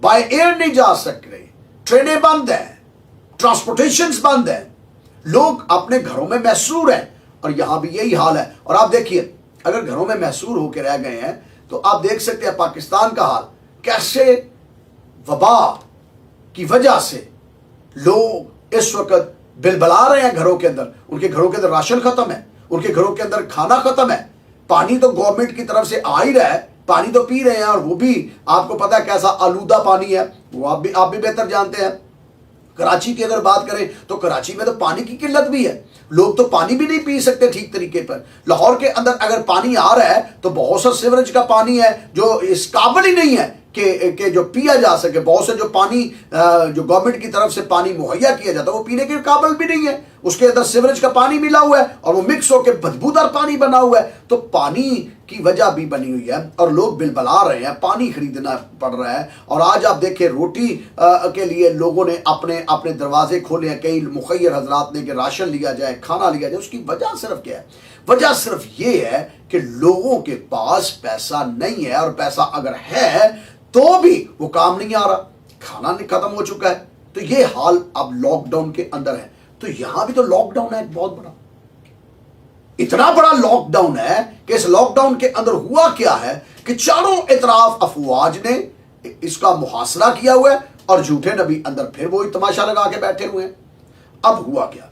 बाय एयर नहीं जा सकते, ट्रेनें बंद हैं, ट्रांसपोर्टेशन बंद है, लोग अपने घरों में महसूर हैं। और यहां भी यही हाल है। और आप देखिए अगर घरों में महसूर होकर रह गए हैं तो आप देख सकते हैं पाकिस्तान का हाल कैसे वबा की वजह से लोग इस वक्त बिलबला रहे हैं घरों के अंदर। उनके घरों के अंदर राशन खत्म है, उनके घरों के अंदर खाना खत्म है, पानी तो गवर्नमेंट की तरफ से आ ही रहा है, पानी तो पी रहे हैं, और वो भी आपको पता है कैसा आलूदा पानी है, वो आप भी बेहतर जानते हैं। कराची की अगर बात करें तो कराची में तो पानी की किल्लत भी है, लोग तो पानी भी नहीं पी सकते ठीक तरीके पर। लाहौर के अंदर अगर पानी आ रहा है तो बहुत सा सीवरेज का पानी है जो इस काबिल ही नहीं है कि जो पिया जा सके। बहुत से जो पानी जो गवर्नमेंट की तरफ से पानी मुहैया किया जाता है वो पीने के काबिल भी नहीं है, उसके अंदर सीवरेज का पानी मिला हुआ है और वो मिक्स होकर बदबूदार पानी बना हुआ है। तो पानी की वजह भी बनी हुई है और लोग बिलबला रहे हैं, पानी खरीदना पड़ रहा है। और आज आप देखें रोटी के लिए लोगों ने अपने अपने दरवाजे खोले हैं, कई मुखैर हजरात ने कि राशन लिया जाए, खाना लिया जाए। उसकी वजह सिर्फ क्या है? वजह सिर्फ ये है कि लोगों के पास पैसा नहीं है, और पैसा अगर है तो भी वो काम नहीं आ रहा, खाना नहीं, खत्म हो चुका है। तो ये हाल अब लॉकडाउन के अंदर है। तो यहां भी तो लॉकडाउन है एक बहुत बड़ा, इतना बड़ा लॉकडाउन है कि इस लॉकडाउन के अंदर हुआ क्या है कि चारों इतराफ अफवाज ने इसका मुहासरा किया हुआ है और झूठे नबी अंदर फिर वही तमाशा लगा के बैठे हुए हैं। अब हुआ क्या,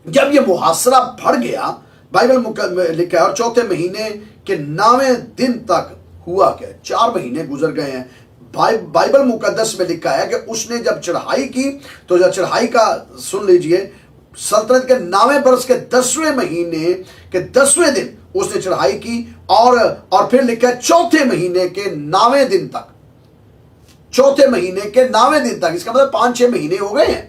जब ये मुहासरा बढ़ गया, बाइबल में लिखा है और चौथे महीने के 9वें दिन तक हुआ क्या, 4 महीने गुजर गए हैं। बाइबल मुकद्दस में लिखा है कि उसने जब चढ़ाई की, तो जब चढ़ाई का सुन लीजिए, सल्तनत के 9वें बरस के 10वें महीने के 10वें दिन उसने चढ़ाई की, और फिर लिखा है चौथे महीने के 9वें दिन तक। चौथे महीने के 9वें दिन तक, इसका मतलब 5-6 महीने हो गए हैं।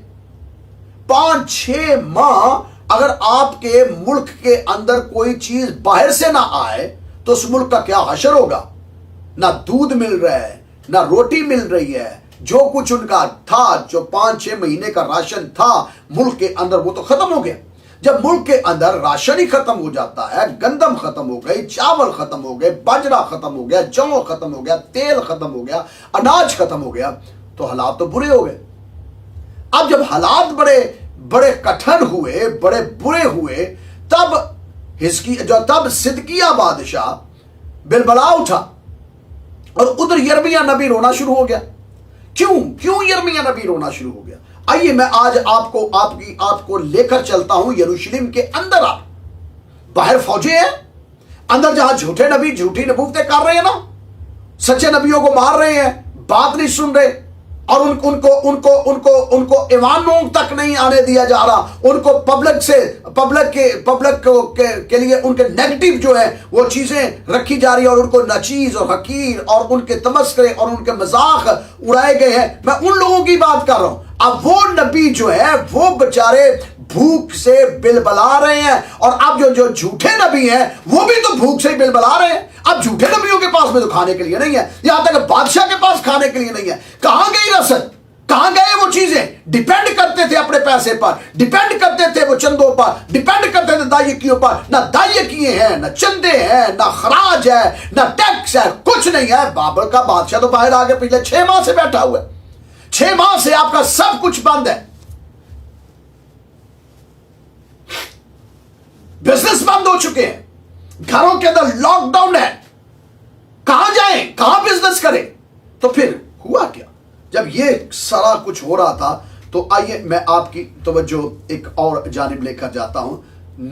5-6 माह अगर आपके मुल्क के अंदर कोई चीज बाहर से ना आए तो उस मुल्क का क्या हशर होगा। ना दूध मिल रहा है, ना रोटी मिल रही है, जो कुछ उनका था, जो 5-6 महीने का राशन था मुल्क के अंदर, वो तो खत्म हो गया। जब मुल्क के अंदर राशन ही खत्म हो जाता है, गंदम खत्म हो गई, चावल खत्म हो गए, बाजरा खत्म हो गया, जौ खत्म हो गया, तेल खत्म हो गया, अनाज खत्म हो गया, तो हालात तो बुरे हो गए। अब जब हालात बड़े कठिन हुए, बड़े बुरे हुए, तब सिदकिया बादशाह बिलबला उठा और उधर यिर्मयाह नबी रोना शुरू हो गया। क्यों यिर्मयाह नबी रोना शुरू हो गया? आइए मैं आज आपको लेकर चलता हूं यरूशलेम के अंदर। आप बाहर फौजें हैं, अंदर जहां झूठे नबी झूठी नबूवतें कर रहे हैं ना, सच्चे नबियों को मार रहे हैं, बात नहीं सुन रहे, और उनको ईमानों तक नहीं आने दिया जा रहा। उनको पब्लिक के लिए उनके नेगेटिव जो है वो चीजें रखी जा रही है, और उनको नाचीज और हकीर और उनके तमस्करे और उनके मजाक उड़ाए गए हैं। मैं उन लोगों की बात कर रहा हूं। अब वो नबी जो है वो बेचारे भूख से बिलबला रहे हैं, और अब जो झूठे नबी हैं वो भी तो भूख से ही बिलबला रहे हैं। अब झूठे नबियों के पास में तो खाने के लिए नहीं है, यहां तक बादशाह के पास खाने के लिए नहीं है। कहां गई रसद, कहां गए वो चीजें? डिपेंड करते थे अपने पैसे पर, डिपेंड करते थे वो चंदों पर, डिपेंड करते थे दायिकियों पर। ना दायिकिए हैं, ना चंदे हैं, ना खराज है, ना टैक्स है, कुछ नहीं है। बाबर का बादशाह तो बाहर आके पिछले 6 माह से बैठा हुआ है। 6 माह से आपका सब कुछ बंद है, बिजनेस बंद हो चुके हैं, घरों के अंदर लॉकडाउन है, कहां जाएं, कहां बिजनेस करें? तो फिर हुआ क्या? जब ये सारा कुछ हो रहा था, तो आइए मैं आपकी तवज्जो एक और जानिब लेकर जाता हूं,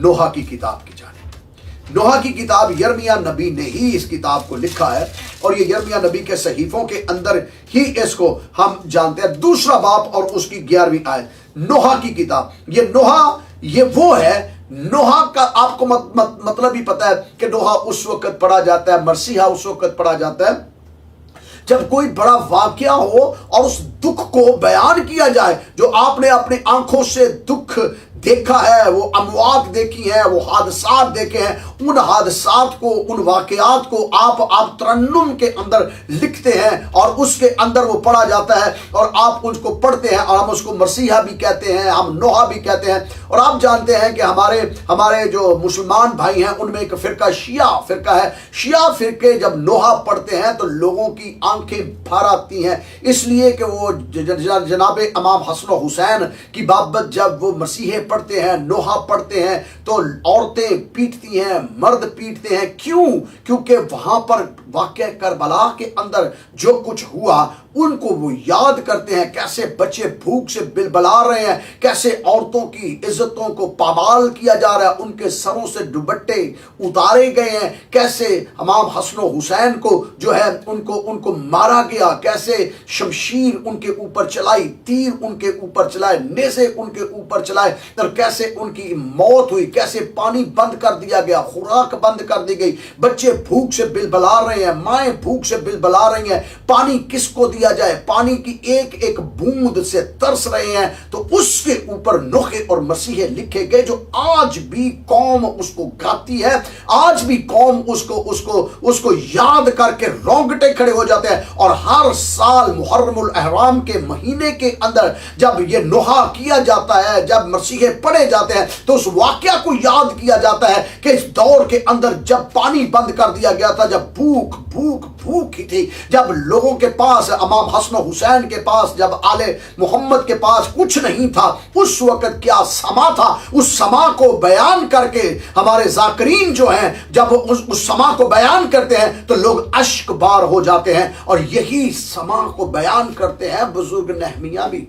नोहा की किताब की जानिब। नोहा की किताब यिर्मयाह नबी ने ही इस किताब को लिखा है, और ये यिर्मयाह नबी के सहीफों के अंदर ही इसको हम जानते हैं। 2 बाब और उसकी 11वीं आयत, नोहा की किताब। ये नोहा, ये वो है, नोहा का आपको मतलब ही पता है कि नोहा उस वक्त पढ़ा जाता है, मरसिहा उस वक्त पढ़ा जाता है जब कोई बड़ा वाकया हो और उस दुख को बयान किया जाए, जो आपने अपनी आंखों से दुख देखा है, वो अमवात देखी है, वो हादसात देखे हैं, उन हादसात को, उन वाकयात को आप तरन्नुम के अंदर लिखते हैं, और उसके अंदर वो पढ़ा जाता है, और आप उसको पढ़ते हैं, और हम उसको मरसिहा भी कहते हैं, हम नोहा भी कहते हैं। और आप जानते हैं कि हमारे जो मुसलमान भाई हैं उनमें एक फिरका शिया फिरका है। शिया फिरके जब नोहा पढ़ते हैं तो लोगों की आंखें भर आती हैं, इसलिए कि वो जनाब इमाम हसन हुसैन की बाबत जब वो मसीहे पढ़ते हैं, नोहा पढ़ते हैं, तो औरतें पीटती हैं, मर्द पीटते हैं। क्यों? क्योंकि वहां पर वाक़या करबला के अंदर जो कुछ हुआ उनको वो याद करते हैं, कैसे बच्चे भूख से बिलबला रहे हैं, कैसे औरतों की इज्जतों को पामाल किया जा रहा है, उनके सरों से दुपट्टे उतारे गए हैं, कैसे इमाम हसन हुसैन को जो है उनको मारा गया, कैसे शमशीर उनके ऊपर चलाई, तीर उनके ऊपर चलाए, नेज़े उनके ऊपर चलाए, और कैसे उनकी मौत हुई, कैसे पानी बंद कर दिया गया, खुराक बंद कर दी गई, बच्चे भूख से बिलबला रहे हैं, माएँ भूख से बिलबला रही हैं, पानी किसको दिया जाए, पानी की एक एक बूंद से तरस रहे हैं। तो उसके ऊपर नोहे और मसीहे लिखे गए, जो आज भी कौम उसको गाती है, आज भी कौम उसको याद करके रोंगटे खड़े हो जाते हैं। और हर साल मुहर्रमुल अहराम के महीने के अंदर जब ये नोहा किया जाता है, जब मसीहे पढ़े जाते हैं, तो उस वाकया को याद किया जाता है कि इस दौर के अंदर जब पानी बंद कर दिया गया था, जब भूख ही थी, जब लोगों के पास, इमाम हसन हुसैन के पास, जब आले मोहम्मद के पास कुछ नहीं था, उस वक्त क्या समा था, उस समा को बयान करके हमारे जाकिरीन जो हैं, जब उस समा को बयान करते हैं तो लोग अश्क बार हो जाते हैं। और यही समा को बयान करते हैं बुजुर्ग नहमिया भी।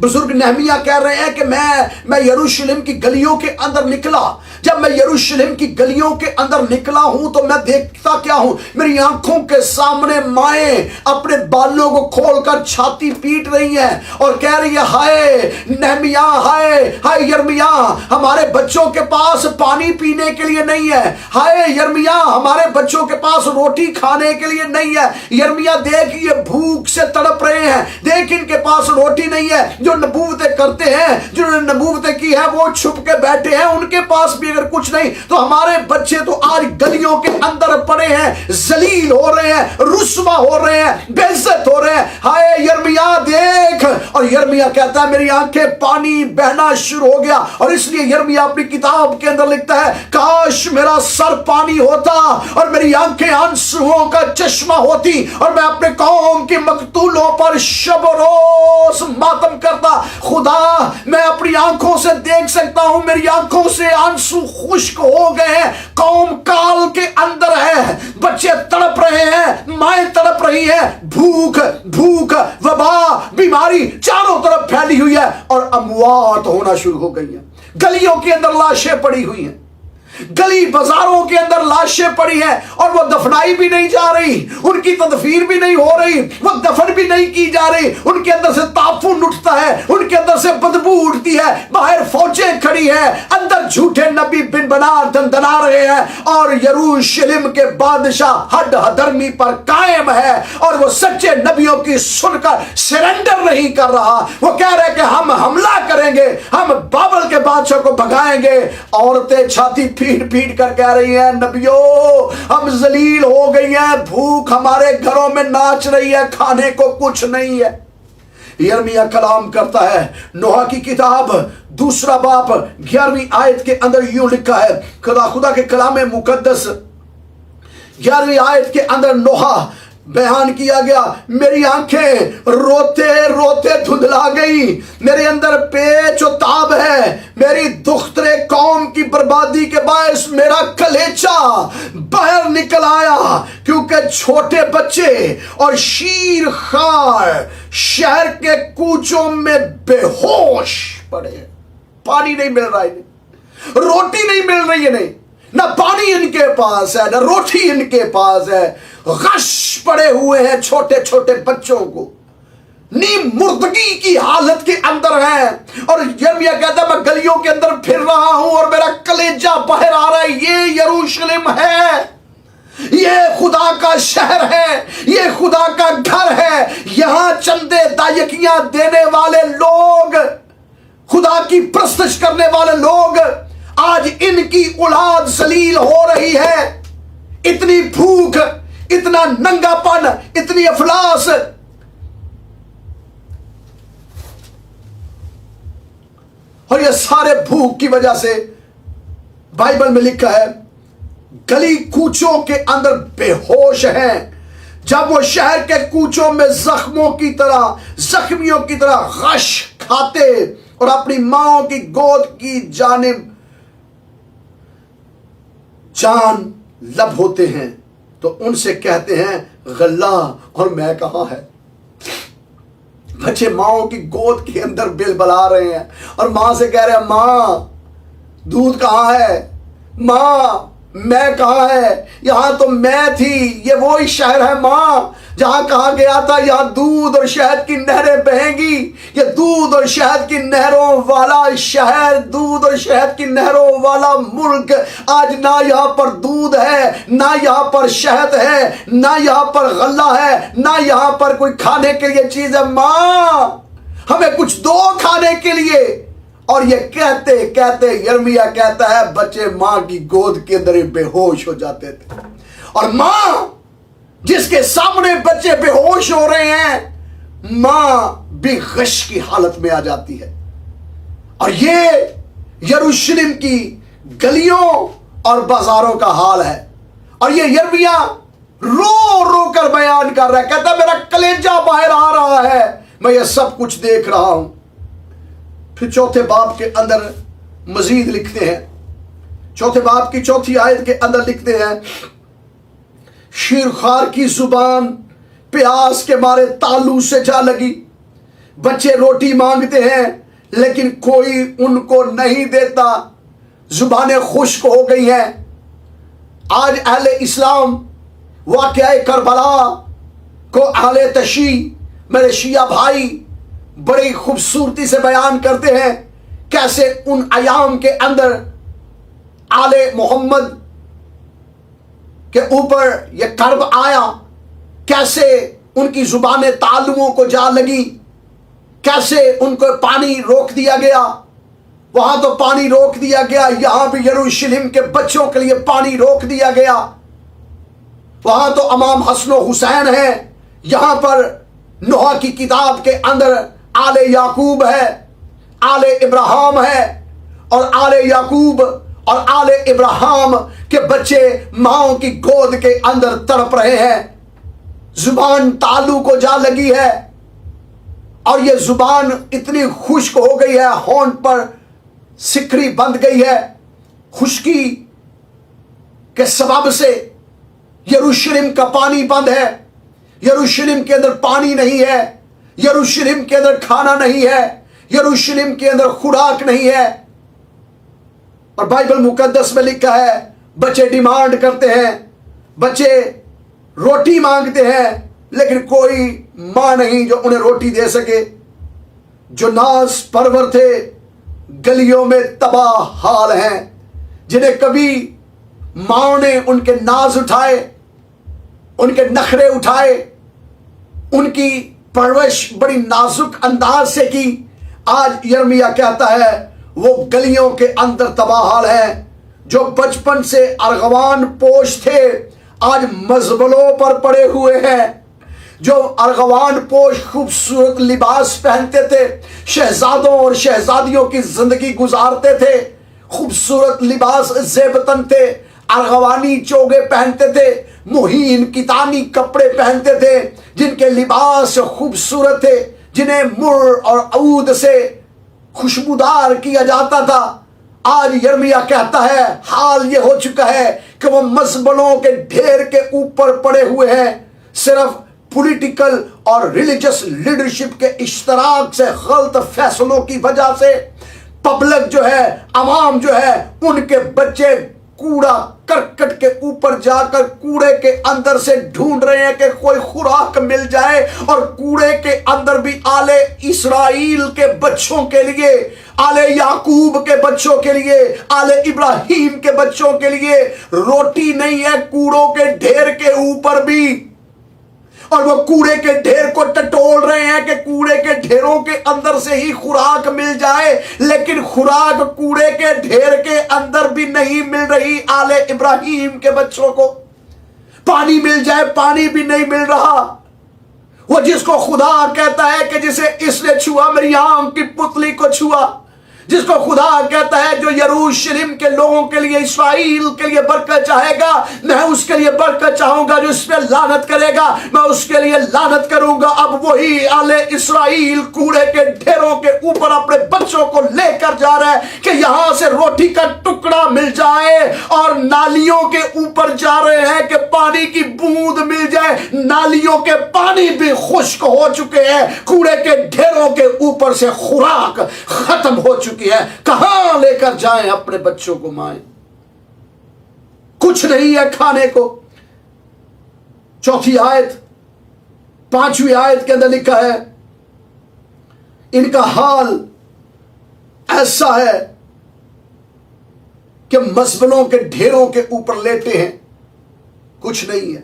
बुजुर्ग नहमिया कह रहे हैं कि मैं यरूशलेम की गलियों के अंदर निकला। जब मैं यरूशलेम की गलियों के अंदर निकला हूं तो मैं देखता क्या हूं, मेरी आंखों के सामने माएं अपने बालों को खोलकर छाती पीट रही हैं और कह रही है, हाय नहमिया, हाय हाय यिर्मयाह, हमारे बच्चों के पास पानी पीने के लिए नहीं है। हाय यिर्मयाह, हमारे बच्चों के पास रोटी खाने के लिए नहीं है। यिर्मयाह देख, ये भूख से तड़प रहे हैं, देख इनके पास रोटी नहीं है। जो नबूवतें करते हैं, जिन्होंने नबूवतें की है, वो छुप के बैठे हैं, उनके पास भी अगर कुछ नहीं तो हमारे बच्चे तो आज गलियों के अंदर पड़े हैं, जलील हो रहे हैं, रुस्वा हो रहे हैं, बेइज्जत हो रहे हैं। हाय यिर्मयाह देख। और यिर्मयाह कहता है मेरी आंखें पानी बहना शुरू हो गया। और इसलिए यिर्मयाह अपनी किताब के अंदर लिखता है, काश मेरा सर पानी होता और मेरी आंखें आंसुओं का चश्मा होती और मैं अपने कौम के मकतूलों पर शब रोज मातम करता। खुदा, मैं अपनी आंखों से देख सकता हूं, मेरी आंखों से आंसू खुश्क हो गए हैं। कौम काल के अंदर है, बच्चे तड़प रहे हैं, माएं तड़प रही हैं, भूख भूख, वबा, बीमारी चारों तरफ फैली हुई है और अमवात होना शुरू हो गई है। गलियों के अंदर लाशें पड़ी हुई हैं, गली बाजारों के अंदर लाशें पड़ी हैं और वो दफनाई भी नहीं जा रही, उनकी तदफीर भी नहीं हो रही, वो दफन भी नहीं की जा रही। उनके अंदर से ताफुन उठता है, उनके अंदर से बदबू उठती है, बाहर फौजें खड़ी हैं, अंदर झूठे नबी बिन बना दंदना रहे हैं और यरूशलेम के बादशाह हद हदरमी पर कायम है और वो सच्चे नबियों की सुनकर सरेंडर नहीं कर रहा। वो कह रहे कि हम हमला करेंगे, हम बाबल के बादशाह को भगाएंगे। औरतें छाती पीट पीट कर कह रही है, नबियों हम जलील हो गई हैं, भूख हमारे घरों में नाच रही है, खाने को कुछ नहीं है। यिर्मयाह कलाम करता है, नोहा की किताब 2 बाब 11वीं आयत के अंदर यूं लिखा है, खुदा के कलाम मुकद्दस 11वीं आयत के अंदर नोहा बयान किया गया, मेरी आंखें रोते रोते धुंधला गई, मेरे अंदर पेच और ताब है, मेरी दुख्तरे कौम की बर्बादी के बायस मेरा कलेजा बाहर निकल आया, क्योंकि छोटे बच्चे और शीर खार शहर के कूचों में बेहोश पड़े। पानी नहीं मिल रहा है, रोटी नहीं मिल रही है, नहीं ना पानी इनके पास है, ना रोटी इनके पास है, गश पड़े हुए हैं छोटे छोटे बच्चों को, नीम मुर्दगी की हालत के अंदर है। और यिर्मयाह कहता है मैं गलियों के अंदर फिर रहा हूं और मेरा कलेजा बाहर आ रहा है। ये यरूशलेम है, ये खुदा का शहर है, ये खुदा का घर है। यहां चंदे दायकियां देने वाले लोग, खुदा की प्रस्तश करने वाले लोग, आज इनकी औलाद जलील हो रही है। इतनी भूख, इतना नंगापन, इतनी अफलास। और ये सारे भूख की वजह से बाइबल में लिखा है गली कूचों के अंदर बेहोश हैं। जब वो शहर के कूचों में जख्मों की तरह, जख्मियों की तरह गश खाते और अपनी माओ की गोद की जानिब जान लब होते हैं तो उनसे कहते हैं गल्ला और मैं कहां है। बच्चे माओ की गोद के अंदर बिलबला रहे हैं और मां से कह रहे हैं मां दूध कहां है, मां मैं कहां है। यहां तो मैं थी, ये वो ही शहर है मां जहां कहा गया था यहां दूध और शहद की नहरें बहेंगी। ये दूध और शहद की नहरों वाला शहर, दूध और शहद की नहरों वाला मुल्क, आज ना यहां पर दूध है, ना यहां पर शहद है, ना यहां पर गल्ला है, ना यहां पर कोई खाने के लिए चीज है। मां हमें कुछ दो खाने के लिए। और ये कहते कहते यिर्मयाह कहता है बच्चे मां की गोद के अंदर बेहोश हो जाते थे। और मां जिसके सामने बच्चे बेहोश हो रहे हैं, मां भी गश की हालत में आ जाती है। और ये यरूशलेम की गलियों और बाजारों का हाल है। और ये यिर्मयाह रो रो कर बयान कर रहा है, कहता मेरा कलेजा बाहर आ रहा है, मैं ये सब कुछ देख रहा हूं। फिर चौथे बाब के अंदर मजीद लिखते हैं, चौथे बाब की चौथी आयत के अंदर लिखते हैं शीरखार की जुबान प्यास के मारे तालू से जा लगी, بچے روٹی مانگتے ہیں لیکن کوئی ان کو نہیں دیتا، زبانیں خشک ہو گئی ہیں۔ آج اہل اسلام واقعہ کربلا کو اہل تشیع میرے شیعہ بھائی بڑی خوبصورتی سے بیان کرتے ہیں، کیسے ان ایام کے اندر آل محمد کے اوپر یہ کرب آیا، کیسے ان کی زبانیں تالوؤں کو جا لگی، کیسے ان کو پانی روک دیا گیا۔ وہاں تو پانی روک دیا گیا، یہاں بھی یروشلم کے بچوں کے لیے پانی روک دیا گیا۔ وہاں تو امام حسن و حسین ہے، یہاں پر نوح کی کتاب کے اندر آل یعقوب ہے، آل ابراہیم ہے، اور آل یعقوب اور آل ابراہیم کے بچے ماؤں کی گود کے اندر تڑپ رہے ہیں۔ زبان تالو کو جا لگی ہے، اور یہ زبان اتنی خشک ہو گئی ہے، ہونٹ پر سکری بندھ گئی ہے۔ خشکی کے سبب سے یروشلم کا پانی بند ہے، یروشلم کے اندر پانی نہیں ہے، یروشلم کے اندر کھانا نہیں ہے، یروشلم کے اندر خوراک نہیں ہے۔ اور بائبل مقدس میں لکھا ہے بچے ڈیمانڈ کرتے ہیں، بچے روٹی مانگتے ہیں، لیکن کوئی ماں نہیں جو انہیں روٹی دے سکے۔ جو ناز پرور تھے گلیوں میں تباہ حال ہیں، جنہیں کبھی ماں نے ان کے ناز اٹھائے، ان کے نخرے اٹھائے، ان کی پرورش بڑی نازک انداز سے کی، آج یرمیہ کہتا ہے وہ گلیوں کے اندر تباہ حال ہے۔ جو بچپن سے ارغوان پوش تھے آج مزبلوں پر پڑے ہوئے ہیں۔ جو ارغوان پوش خوبصورت لباس پہنتے تھے، شہزادوں اور شہزادیوں کی زندگی گزارتے تھے، خوبصورت لباس زیبتن تھے، ارغوانی چوگے پہنتے تھے، مہین کتانی کپڑے پہنتے تھے، جن کے لباس خوبصورت تھے، جنہیں مر اور عود سے خوشبودار کیا جاتا تھا۔ آج یرمیہ کہتا ہے حال یہ ہو چکا ہے کہ وہ مزبلوں کے ڈھیر کے اوپر پڑے ہوئے ہیں، صرف پولیٹیکل اور ریلیجس لیڈرشپ کے اشتراک سے، غلط فیصلوں کی وجہ سے پبلک جو ہے، عوام جو ہے، ان کے بچے کوڑا کرکٹ کے اوپر جا کر کوڑے کے اندر سے ڈھونڈ رہے ہیں کہ کوئی خوراک مل جائے، اور کوڑے کے اندر بھی آل اسرائیل کے بچوں کے لیے، آل یعقوب کے بچوں کے لیے، آل ابراہیم کے بچوں کے لیے روٹی نہیں ہے، کوڑوں کے ڈھیر کے اوپر بھی۔ اور وہ کوڑے کے ڈھیر کو ٹٹول رہے ہیں کہ کوڑے کے ڈھیروں کے اندر سے ہی خوراک مل جائے، لیکن خوراک کوڑے کے ڈھیر کے اندر بھی نہیں مل رہی۔ آل ابراہیم کے بچوں کو پانی مل جائے، پانی بھی نہیں مل رہا۔ وہ جس کو خدا کہتا ہے کہ جسے اس نے چھوا میری آنکھ کی پتلی کو چھوا، جس کو خدا کہتا ہے جو یروشلم کے لوگوں کے لیے، اسرائیل کے لیے برکت چاہے گا، میں اس کے لیے برکت چاہوں گا، جو اس پہ لعنت کرے گا میں اس کے لیے لعنت کروں گا۔ اب وہی آل اسرائیل کوڑے کے ڈھیروں کے اوپر اپنے بچوں کو لے کر جا رہا ہے کہ یہاں سے روٹی کا ٹکڑا مل جائے، اور نالیوں کے اوپر جا رہے ہیں کہ پانی کی بوند مل جائے۔ نالیوں کے پانی بھی خشک ہو چکے ہیں، کوڑے کے ڈھیروں کے اوپر سے خوراک ختم ہو چکی ہے۔ کہاں لے کر جائیں اپنے بچوں کو مائیں؟ کچھ نہیں ہے کھانے کو۔ چوتھی آیت، 5ویں آیت کے اندر لکھا ہے ان کا حال ایسا ہے کہ مزبلوں کے ڈھیروں کے اوپر لیٹے ہیں، کچھ نہیں ہے۔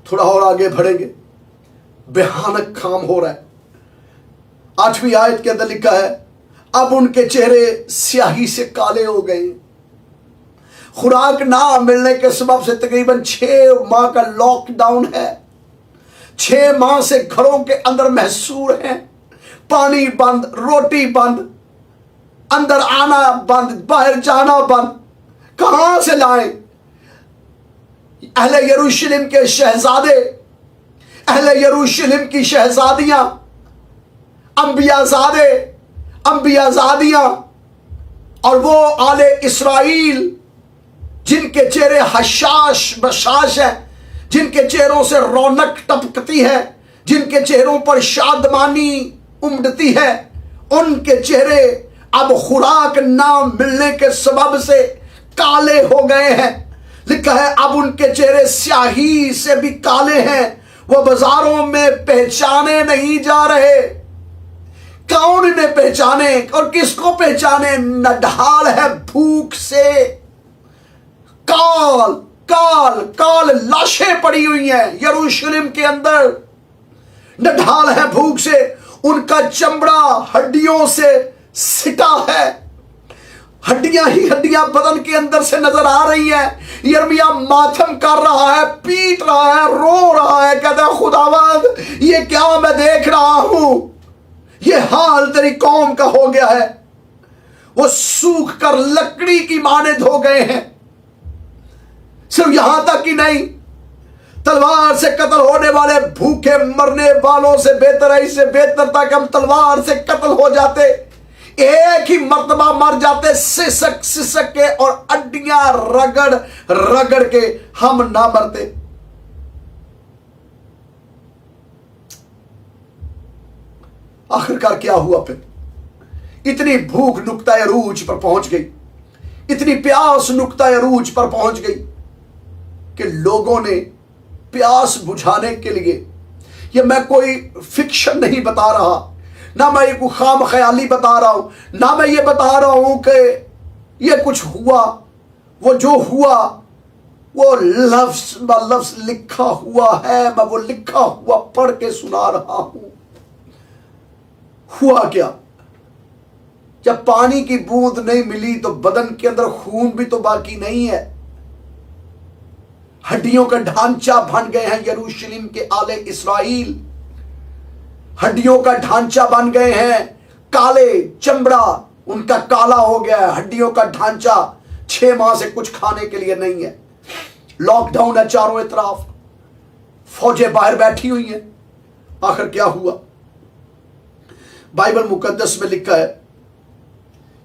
تھوڑا اور آگے بڑھیں گے، بھیانک کام ہو رہا ہے۔ 8ویں آیت کے اندر لکھا ہے اب ان کے چہرے سیاہی سے کالے ہو گئے۔ خوراک نہ ملنے کے سبب سے تقریباً 6 ماہ کا لاک ڈاؤن ہے، 6 ماہ سے گھروں کے اندر محصور ہیں، پانی بند، روٹی بند، اندر آنا بند، باہر جانا بند۔ کہاں سے لائیں؟ اہل یروشلم کے شہزادے، اہل یروشلم کی شہزادیاں، انبیاء زادے، انبیاء زادیاں، اور وہ آل اسرائیل جن کے چہرے حشاش بشاش ہیں، جن کے چہروں سے رونق ٹپکتی ہے، जिनके चेहरों पर शादमानी उमड़ती है, उनके चेहरे अब खुराक ना मिलने के सबब से काले हो गए हैं। लिखा है अब उनके चेहरे स्याही से भी काले हैं, वो बाजारों में पहचाने नहीं जा रहे। कौन इन्हें पहचाने और किसको पहचाने? नढाल है भूख से। काल काल काल लाशें पड़ी हुई हैं यरूशलेम के अंदर। नढाल है भूख से, उनका चमड़ा हड्डियों से सिटा है। हड्डियां ही हड्डियां बदन के अंदर से नजर आ रही हैं। यिर्मयाह मातम कर रहा है, पीट रहा है, रो रहा है, कहता है खुदावंद ये क्या मैं देख रहा हूं, ये हाल तेरी कौम का हो गया है। वो सूख कर लकड़ी की मानद हो गए हैं। सिर्फ यहां तक कि नहीं, तलवार से कत्ल होने वाले भूखे मरने वालों से बेहतर है, इससे बेहतर था कि हम तलवार से कत्ल हो जाते, एक ही मर्तबा मर जाते, सिसक सिसक के और अड्डियां रगड़ रगड़ के हम ना मरते। आखिरकार क्या हुआ फिर? इतनी भूख नुक्ता अरूज पर पहुंच गई, इतनी प्यास नुक्ता अरूज पर पहुंच गई कि लोगों ने प्यास बुझाने के लिए, ये मैं कोई फिक्शन नहीं बता रहा, ना मैं ये खाम ख्याली बता रहा हूं, ना मैं ये बता रहा हूं कि ये कुछ हुआ। वो जो हुआ वो लफ्ज ब लफ्ज लिखा हुआ है, मैं वो लिखा हुआ पढ़ के सुना रहा हूं। हुआ क्या? जब पानी की बूंद नहीं मिली तो बदन के अंदर खून भी तो बाकी नहीं है। हड्डियों का ढांचा बन गए हैं यरूशलेम के आले इस्राएल, हड्डियों का ढांचा बन गए हैं, काले चमड़ा उनका काला हो गया है, हड्डियों का ढांचा। 6 माह से कुछ खाने के लिए नहीं है, लॉकडाउन है चारों तरफ, फौजें बाहर बैठी हुई हैं। आखिर क्या हुआ? बाइबल मुकद्दस में लिखा है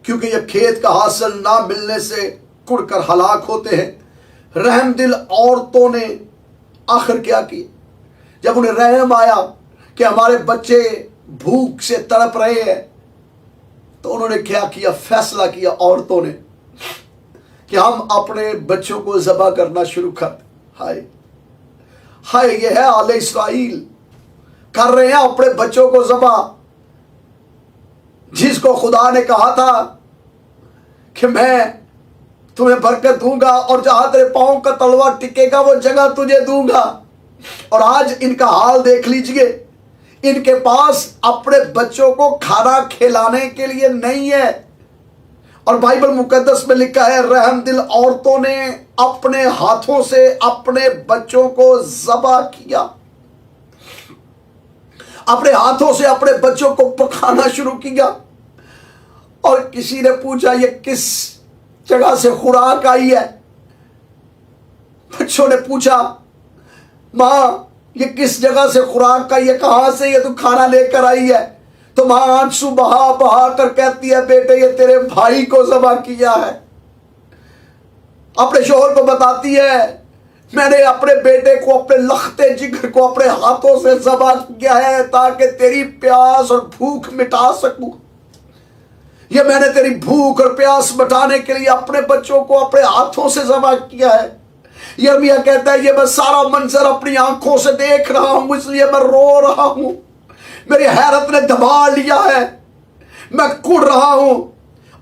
क्योंकि ये खेत का हासिल ना मिलने से कुड़कर हलाक होते हैं, रहमदिल औरतों ने आखिर क्या किया? जब उन्हें रहम आया कि हमारे बच्चे भूख से तड़प रहे हैं, तो उन्होंने क्या किया? फैसला किया औरतों ने कि हम अपने बच्चों को ज़बह करना शुरू कर दें। हाय हाय, ये है आले इस्राएल, कर रहे हैं अपने बच्चों को ज़बह। जिसको खुदा ने कहा था कि मैं तुम्हें बरकत दूंगा और जहां तेरे पांव का तलवा टिकेगा वो जगह तुझे दूंगा, और आज इनका हाल देख लीजिए। इनके पास अपने बच्चों को खाना खिलाने के लिए नहीं है। और बाइबल मुकद्दस में लिखा है रहमदिल औरतों ने अपने हाथों से अपने बच्चों को ज़बह किया, अपने हाथों से अपने बच्चों को पकाना शुरू किया। और किसी ने पूछा ये किस जगह से खुराक आई है? बच्चों ने पूछा मां ये किस जगह से खुराक आई है, कहां से ये तू खाना लेकर आई है? तो मां आंसू बहा बहा कर कहती है बेटे ये तेरे भाई को ज़बह किया है। अपने शोहर को बताती है मैंने अपने बेटे को, अपने लखते जिगर को अपने हाथों से ज़बह किया है ताकि तेरी प्यास और भूख मिटा सकूं। ये मैंने तेरी भूख और प्यास मिटाने के लिए अपने बच्चों को अपने हाथों से ज़बह किया है। यिर्मयाह कहता है ये मैं सारा मंजर अपनी आंखों से देख रहा हूं, इसलिए मैं रो रहा हूं। मेरी हैरत ने दबा लिया है, मैं कुड़ रहा हूं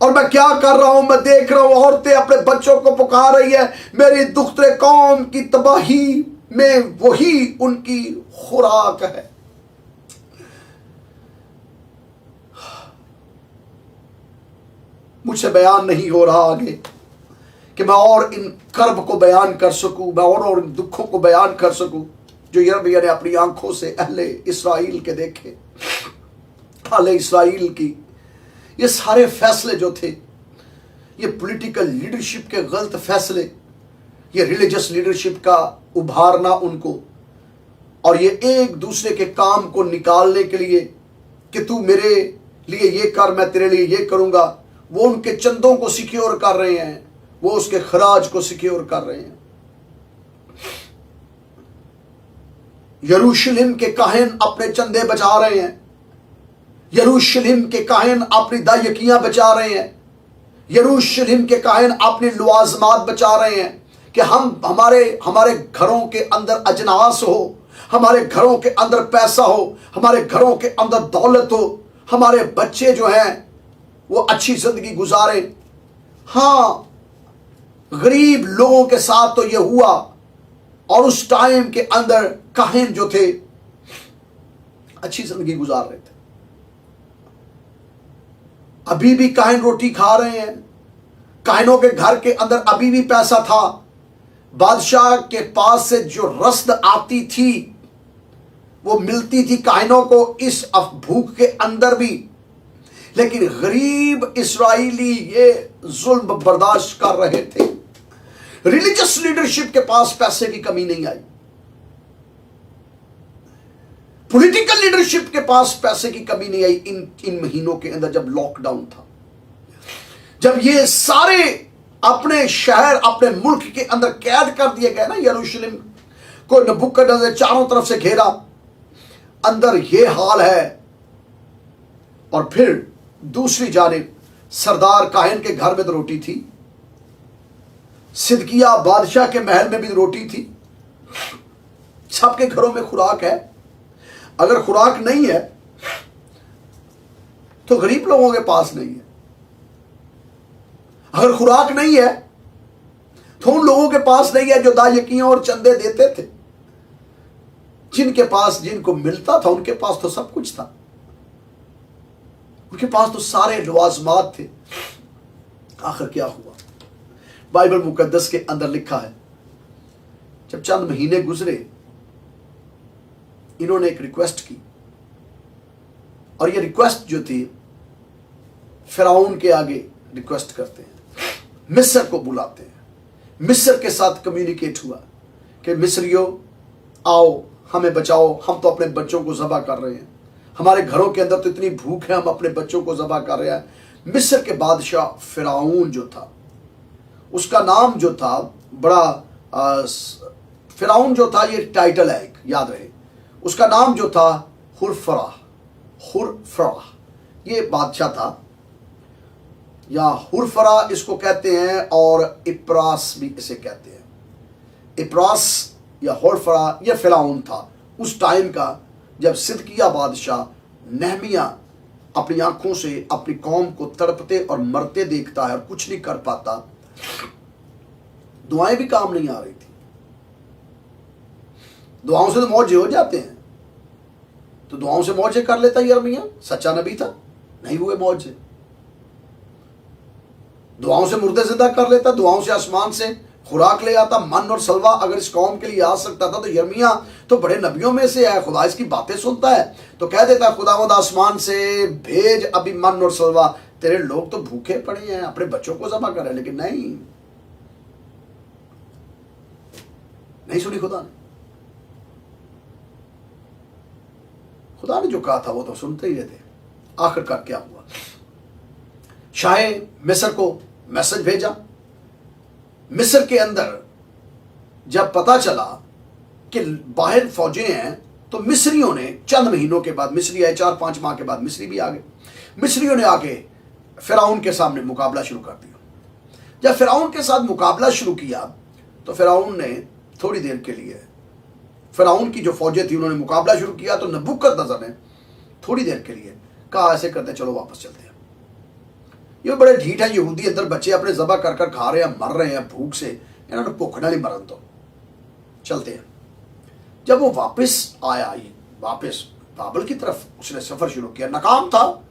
और मैं क्या कर रहा हूं? मैं देख रहा हूं औरतें अपने बच्चों को पुकार रही है। मेरी दुख्तरे कौम की तबाही में वही उनकी खुराक है। मुझसे बयान नहीं हो रहा आगे कि मैं और इन कर्ब को बयान कर सकूं, मैं और इन दुखों को बयान कर सकूं जो यिर्मयाह ने अपनी आंखों से अहले इस्राएल के देखे। अहले इस्राएल की ये सारे फैसले जो थे, ये पॉलिटिकल लीडरशिप के गलत फैसले, ये रिलीजियस लीडरशिप का उभारना उनको, और ये एक दूसरे के काम को निकालने के लिए कि तू मेरे लिए ये कर, मैं तेरे लिए ये करूंगा, वो उनके चंदों को सिक्योर कर रहे हैं, वो उसके खराज को सिक्योर कर रहे हैं। यरूशलेम के काहिन अपने चंदे बचा रहे हैं, यरूशलेम के काहिन अपनी दायकियां बचा रहे हैं, यरूशलेम के काहिन अपनी लवाजमात बचा रहे हैं कि हम हमारे घरों के अंदर अजनास हो, हमारे घरों के अंदर पैसा हो, हमारे घरों के अंदर दौलत हो, हमारे बच्चे जो हैं वो अच्छी जिंदगी गुजारे। हाँ, गरीब लोगों के साथ तो ये हुआ, और उस टाइम के अंदर काहिन जो थे अच्छी जिंदगी गुजार रहे थे। अभी भी काहिन रोटी खा रहे हैं, काहिनों के घर के अंदर अभी भी पैसा था, बादशाह के पास से जो रस्द आती थी वो मिलती थी काहिनों को इस भूख के अंदर भी। लेकिन गरीब इस्राएली ये जुल्म बर्दाश्त कर रहे थे। रिलीजियस लीडरशिप के पास पैसे की कमी नहीं आई, पॉलिटिकल लीडरशिप के पास पैसे की कमी नहीं आई। इन महीनों के अंदर जब लॉकडाउन था, जब ये सारे अपने शहर अपने मुल्क के अंदर कैद कर दिए गए ना, यरूशलेम को नबूकदनेस्सर चारों तरफ से घेरा, अंदर ये हाल है। और फिर दूसरी जानिब सरदार काहिन के घर में तो रोटी थी, सिदकिया बादशाह के महल में भी रोटी थी, सबके घरों में खुराक है। अगर खुराक नहीं है तो गरीब लोगों के पास नहीं है, अगर खुराक नहीं है तो उन लोगों के पास नहीं है जो दायकियों और चंदे देते थे। जिनके पास जिनको मिलता था उनके पास तो सब कुछ था, उनके पास तो सारे लवाजमात थे। आखिर क्या हुआ? बाइबल मुकद्दस के अंदर लिखा है, जब चंद महीने गुजरे इन्होंने एक रिक्वेस्ट की, और ये रिक्वेस्ट जो थी फिरौन के आगे रिक्वेस्ट करते हैं, मिस्र को बुलाते हैं, मिस्र के साथ कम्युनिकेट हुआ कि मिस्रियों आओ हमें बचाओ, हम तो अपने बच्चों को ज़बह कर रहे हैं, हमारे घरों के अंदर तो इतनी भूख है, हम अपने बच्चों को ज़बह कर रहे हैं। मिस्र के बादशाह फिरौन जो था, उसका नाम जो था बड़ा फिरौन जो था, ये टाइटल है एक, याद रहे, उसका नाम जो था हुरफरा ये बादशाह था, या हुरफरा इसको कहते हैं, और इप्रास भी इसे कहते हैं। इप्रास या हुरफरा ये फिरौन था उस टाइम का, जब सिदकिया बादशाह नहमिया अपनी आंखों से अपनी कौम को तड़पते और मरते देखता है और कुछ नहीं कर पाता, दुआएं भी काम नहीं आ रही थी। दुआओं से तो मौजे हो जाते हैं, तो दुआओं से मौजे कर लेता यिर्मयाह, सच्चा नबी था, नहीं हुए मौजे। दुआओं से मुर्दे जिंदा कर लेता, दुआओं से आसमान से खुराक ले आता, मन और सलवा अगर इस कौम के लिए आ सकता था तो यिर्मयाह तो बड़े नबियों में से है, खुदा इसकी बातें सुनता है, तो कह देता खुदावंद आसमान से भेज अभी मन और सलवा, तेरे लोग तो भूखे पड़े हैं, अपने बच्चों को ज़बह कर रहे हैं। लेकिन नहीं सुनी खुदा ने जो कहा था वो तो सुनते ही रहते। आखिरकार क्या हुआ? शाहे मिस्र को मैसेज भेजा, मिस्र के अंदर जब पता चला कि बाहर फौजें हैं, तो मिस्रियों ने चंद महीनों के बाद, मिस्री आए 4-5 माह के बाद मिस्री भी आ गए, मिस्रियों ने आके फिरौन के सामने मुकाबला शुरू कर दिया। जब फिरौन के साथ मुकाबला शुरू किया तो फिरौन ने थोड़ी देर के लिए, फिरौन की जो फौजें थी उन्होंने मुकाबला शुरू किया, तो नबूकदनेस्सर ने थोड़ी देर के लिए कहा ऐसे करते चलो वापस चलते हैं। ये बड़े ढीठ है यहूदी, अंदर बच्चे अपने ज़बह कर कर खा रहे हैं, मर रहे हैं भूख से, इन्होंने भूख नहीं मरन तो चलते हैं। जब वो वापस आया, वापस बाबल की तरफ उसने सफर शुरू किया, नाकाम था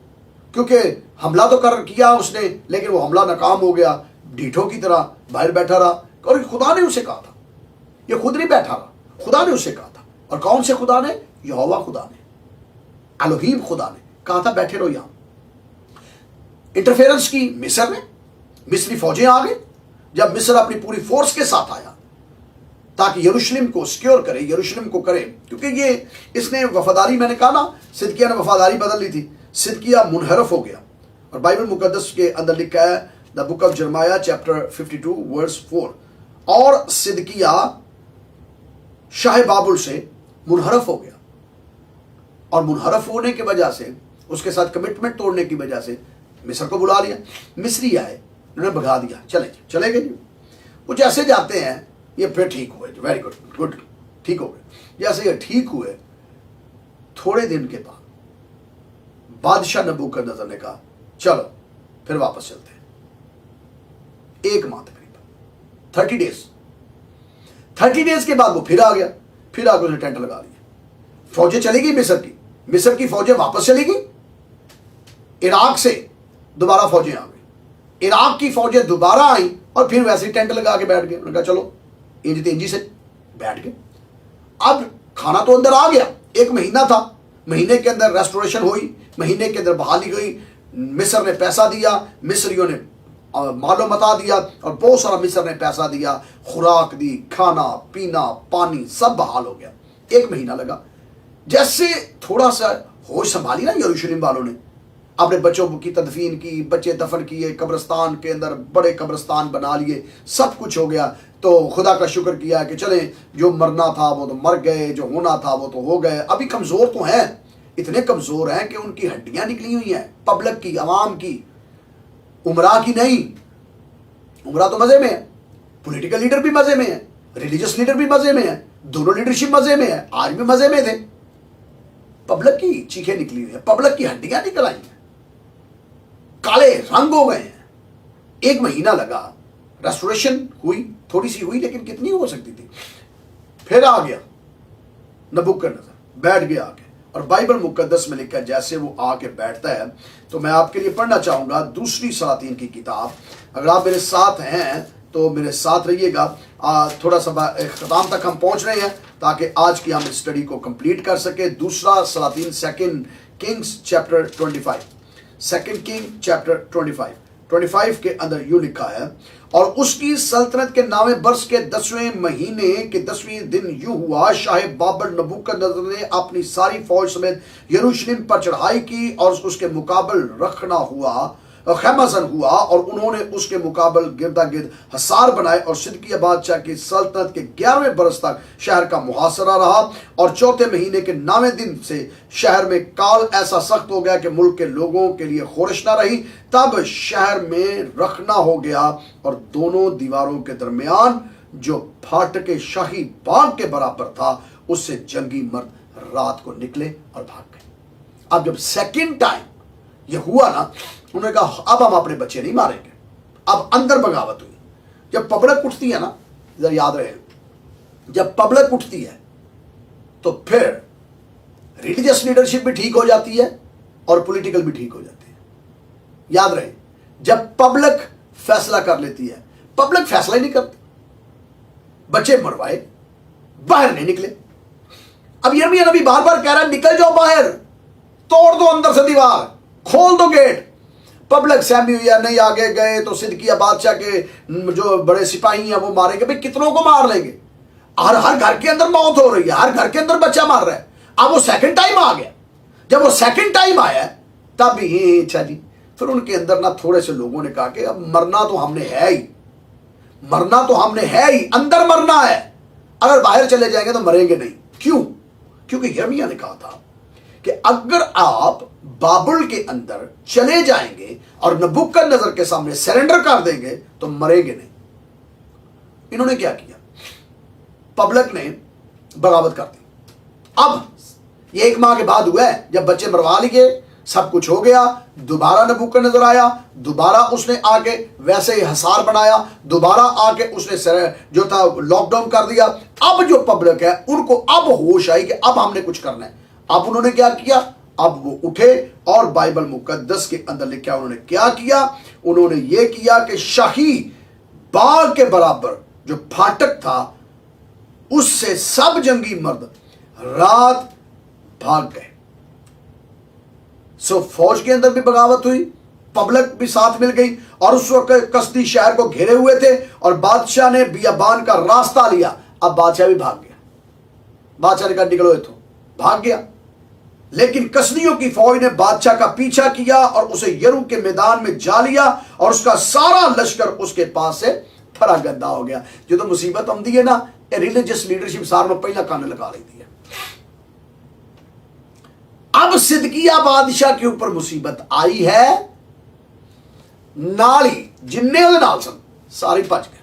क्योंकि हमला तो कर किया उसने, लेकिन वो हमला नाकाम हो गया, ढीठों की तरह बाहर बैठा रहा। और खुदा ने उसे कहा था, ये खुद नहीं बैठा रहा, खुदा ने उसे कहा था। और कौन से खुदा ने? यहोवा खुदा ने, एलोहीम खुदा ने कहा था बैठे रहो यहां। इंटरफेरेंस की मिस्र ने, मिस्री फौजें आ गई। जब मिस्र अपनी पूरी फोर्स के साथ आया ताकि यरूशलेम को सिक्योर करे, यरूशलेम को करे, क्योंकि ये इसने वफादारी, मैंने कहा ना सिदकिया ने वफादारी बदल ली थी, सिदकिया मुनहरफ हो गया। और बाइबल मुकद्दस के अंदर लिखा है, the book of Jeremiah chapter 52 verse 4, और सिदकिया शाह बाबुल से منحرف ہو گیا، اور منحرف ہونے کی وجہ سے اس کے ساتھ کمٹمنٹ توڑنے کی وجہ سے مصر کو بلا لیا، مصری آئے، انہوں نے بھگا دیا، چلے گئے جی۔ وہ جیسے جاتے ہیں یہ پھر ٹھیک ہوئے، ویری گڈ ٹھیک ہو گئے۔ جیسے یہ ٹھیک ہوئے تھوڑے دن کے بعد بادشاہ نبوکدنضر نے کہا چلو پھر واپس چلتے ہیں۔ 1 ماہ تقریباً 30 ڈیز کے بعد وہ پھر آ گیا، پھر آ کے اسے ٹینٹ لگا لیا۔ فوجیں چلی گئی مصر کی فوجیں واپس چلی گئی، عراق سے دوبارہ فوجیں آ گئی، عراق کی فوجیں دوبارہ آئیں اور پھر ویسے ہی ٹینٹ لگا کے بیٹھ گئے۔ انہوں نے کہا چلو انجی سے بیٹھ گئے۔ اب کھانا تو اندر آ گیا، 1 مہینہ تھا، مہینے کے اندر ریسٹوریشن ہوئی، مہینے کے اندر بحالی ہوئی، مصر نے پیسہ دیا، مصریوں نے مال و متا دیا، اور بہت سارا مصر نے پیسہ دیا، خوراک دی، کھانا پینا پانی سب بحال ہو گیا۔ 1 مہینہ لگا۔ جیسے تھوڑا سا ہوش سنبھالی نا یروشلم والوں نے، اپنے بچوں کی تدفین کی، بچے دفن کیے، قبرستان کے اندر بڑے قبرستان بنا لیے، سب کچھ ہو گیا، تو خدا کا شکر کیا کہ چلیں جو مرنا تھا وہ تو مر گئے، جو ہونا تھا وہ تو ہو گئے۔ ابھی کمزور تو ہیں، اتنے کمزور ہیں کہ ان کی ہڈیاں نکلی ہوئی ہیں، پبلک کی، عوام کی، عمرہ کی نہیں۔ عمرہ تو مزے میں ہے، پولیٹیکل لیڈر بھی مزے میں ہے، ریلیجس لیڈر بھی مزے میں ہے، دونوں لیڈرشپ مزے میں ہے، آج بھی مزے میں تھے۔ پبلک کی چیخیں نکلی ہوئی ہیں، پبلک کی ہڈیاں نکل آئی ہیں، کالے رنگ ہو گئے ہیں۔ 1 مہینہ لگا، ریسٹوریشن ہوئی، تھوڑی سی ہوئی لیکن کتنی ہو سکتی تھی۔ پھر آ گیا نبوکدنضر، بیٹھ گیا آ کے، اور بائبل مقدس میں لکھا جیسے وہ آ کے بیٹھتا ہے تو میں آپ کے لیے پڑھنا چاہوں گا 2 سلاطین کی کتاب۔ اگر آپ میرے ساتھ ہیں تو میرے ساتھ رہیے گا، تھوڑا سا اختتام تک ہم پہنچ رہے ہیں تاکہ آج کی ہم اسٹڈی کو کمپلیٹ کر سکیں۔ 2 سلاطین 2 کنگز چیپٹر 25، 2 کنگ چیپٹر 25 کے اندر یوں لکھا ہے، اور اس کی سلطنت کے 9ویں برس کے 10ویں مہینے کے 10ویں دن یوں ہوا، شاہ بابل نبوکدنضر نے اپنی ساری فوج سمیت یروشلم پر چڑھائی کی اور اس کے مقابل رکھنا ہوا، خیمہ زن ہوا، اور انہوں نے اس کے مقابل گردا گرد حصار بنائے، اور صدقیہ بادشاہ کی سلطنت کے 11ویں برس تک شہر کا محاصرہ رہا، اور 4تھے مہینے کے 9ویں دن سے شہر میں کال ایسا سخت ہو گیا کہ ملک کے لوگوں کے لیے خورش نہ رہی۔ تب شہر میں رکھنا ہو گیا، اور دونوں دیواروں کے درمیان جو پھاٹک شاہی باغ کے برابر تھا اس سے جنگی مرد رات کو نکلے اور بھاگ گئے۔ اب جب 2nd ٹائم یہ ہوا نا، انہوں نے کہا اب ہم اپنے بچے نہیں ماریں گے، اب اندر بغاوت ہوئی۔ جب پبلک اٹھتی ہے نا، ذرا یاد رہے، جب پبلک اٹھتی ہے تو پھر ریلیجس لیڈرشپ بھی ٹھیک ہو جاتی ہے اور پولیٹیکل بھی ٹھیک ہو جاتی ہے۔ یاد رہے، جب پبلک فیصلہ کر لیتی ہے، پبلک فیصلہ ہی نہیں کرتی، بچے مروائے، باہر نہیں نکلے۔ اب یرمیہ نبی بار بار کہہ رہا ہے نکل جاؤ باہر، توڑ دو اندر سے دیوار، کھول دو گیٹ۔ پبلک سہمی ہوئی ہے، نہیں آگے گئے تو صدقیہ بادشاہ کے جو بڑے سپاہی ہیں وہ ماریں گے۔ بھئی کتنوں کو مار لیں گے؟ ہر گھر کے اندر موت ہو رہی ہے، ہر گھر کے اندر بچہ مار رہا ہے۔ اب وہ 2nd ٹائم آ گیا، جب وہ 2nd ٹائم آیا تب ہی اچھا جی، پھر ان کے اندر نہ تھوڑے سے لوگوں نے کہا کہ اب مرنا تو ہم نے ہے ہی، مرنا تو ہم نے ہے ہی، اندر مرنا ہے، اگر باہر چلے جائیں گے تو مریں گے نہیں۔ کیوں؟ کیونکہ یرمیہ نے کہا تھا کہ اگر آپ بابل کے اندر چلے جائیں گے اور نبوکدنضر کے سامنے سرنڈر کر دیں گے تو مریں گے نہیں۔ انہوں نے کیا کیا؟ پبلک نے بغاوت کر دی۔ اب یہ 1 ماہ کے بعد ہوا ہے، جب بچے مروا لیے، سب کچھ ہو گیا، دوبارہ نبوکدنضر آیا، دوبارہ اس نے آ کے ویسے ہی حصار بنایا، دوبارہ آ کے اس نے جو تھا لاک ڈاؤن کر دیا۔ اب جو پبلک ہے ان کو اب ہوش آئی کہ اب ہم نے کچھ کرنا ہے۔ اب انہوں نے کیا کیا؟ اب وہ اٹھے، اور بائبل مقدس کے اندر لکھا انہوں نے کیا کیا؟ انہوں نے یہ کیا کہ شاہی باغ کے برابر جو پھاٹک تھا اس سے سب جنگی مرد رات بھاگ گئے۔ فوج کے اندر بھی بغاوت ہوئی، پبلک بھی ساتھ مل گئی، اور اس وقت کسدی شہر کو گھیرے ہوئے تھے، اور بادشاہ نے بیابان کا راستہ لیا۔ اب بادشاہ بھی بھاگ گیا، بادشاہ نے کہا نکلو اتھوں، بھاگ گیا۔ لیکن کسدیوں کی فوج نے بادشاہ کا پیچھا کیا اور اسے یرو کے میدان میں جا لیا، اور اس کا سارا لشکر اس کے پاس سے پھرا گندا ہو گیا۔ جو تو مصیبت آمدی ہے نا، ریلیجس لیڈرشپ سار میں پہلا کان لگا لیتی ہے۔ अब सिदकिया बादशाह के ऊपर मुसीबत आई है, नाली जिन्ने ਉਹਦੇ ਨਾਲ ਸਨ ਸਾਰੇ ਭੱਜ गए,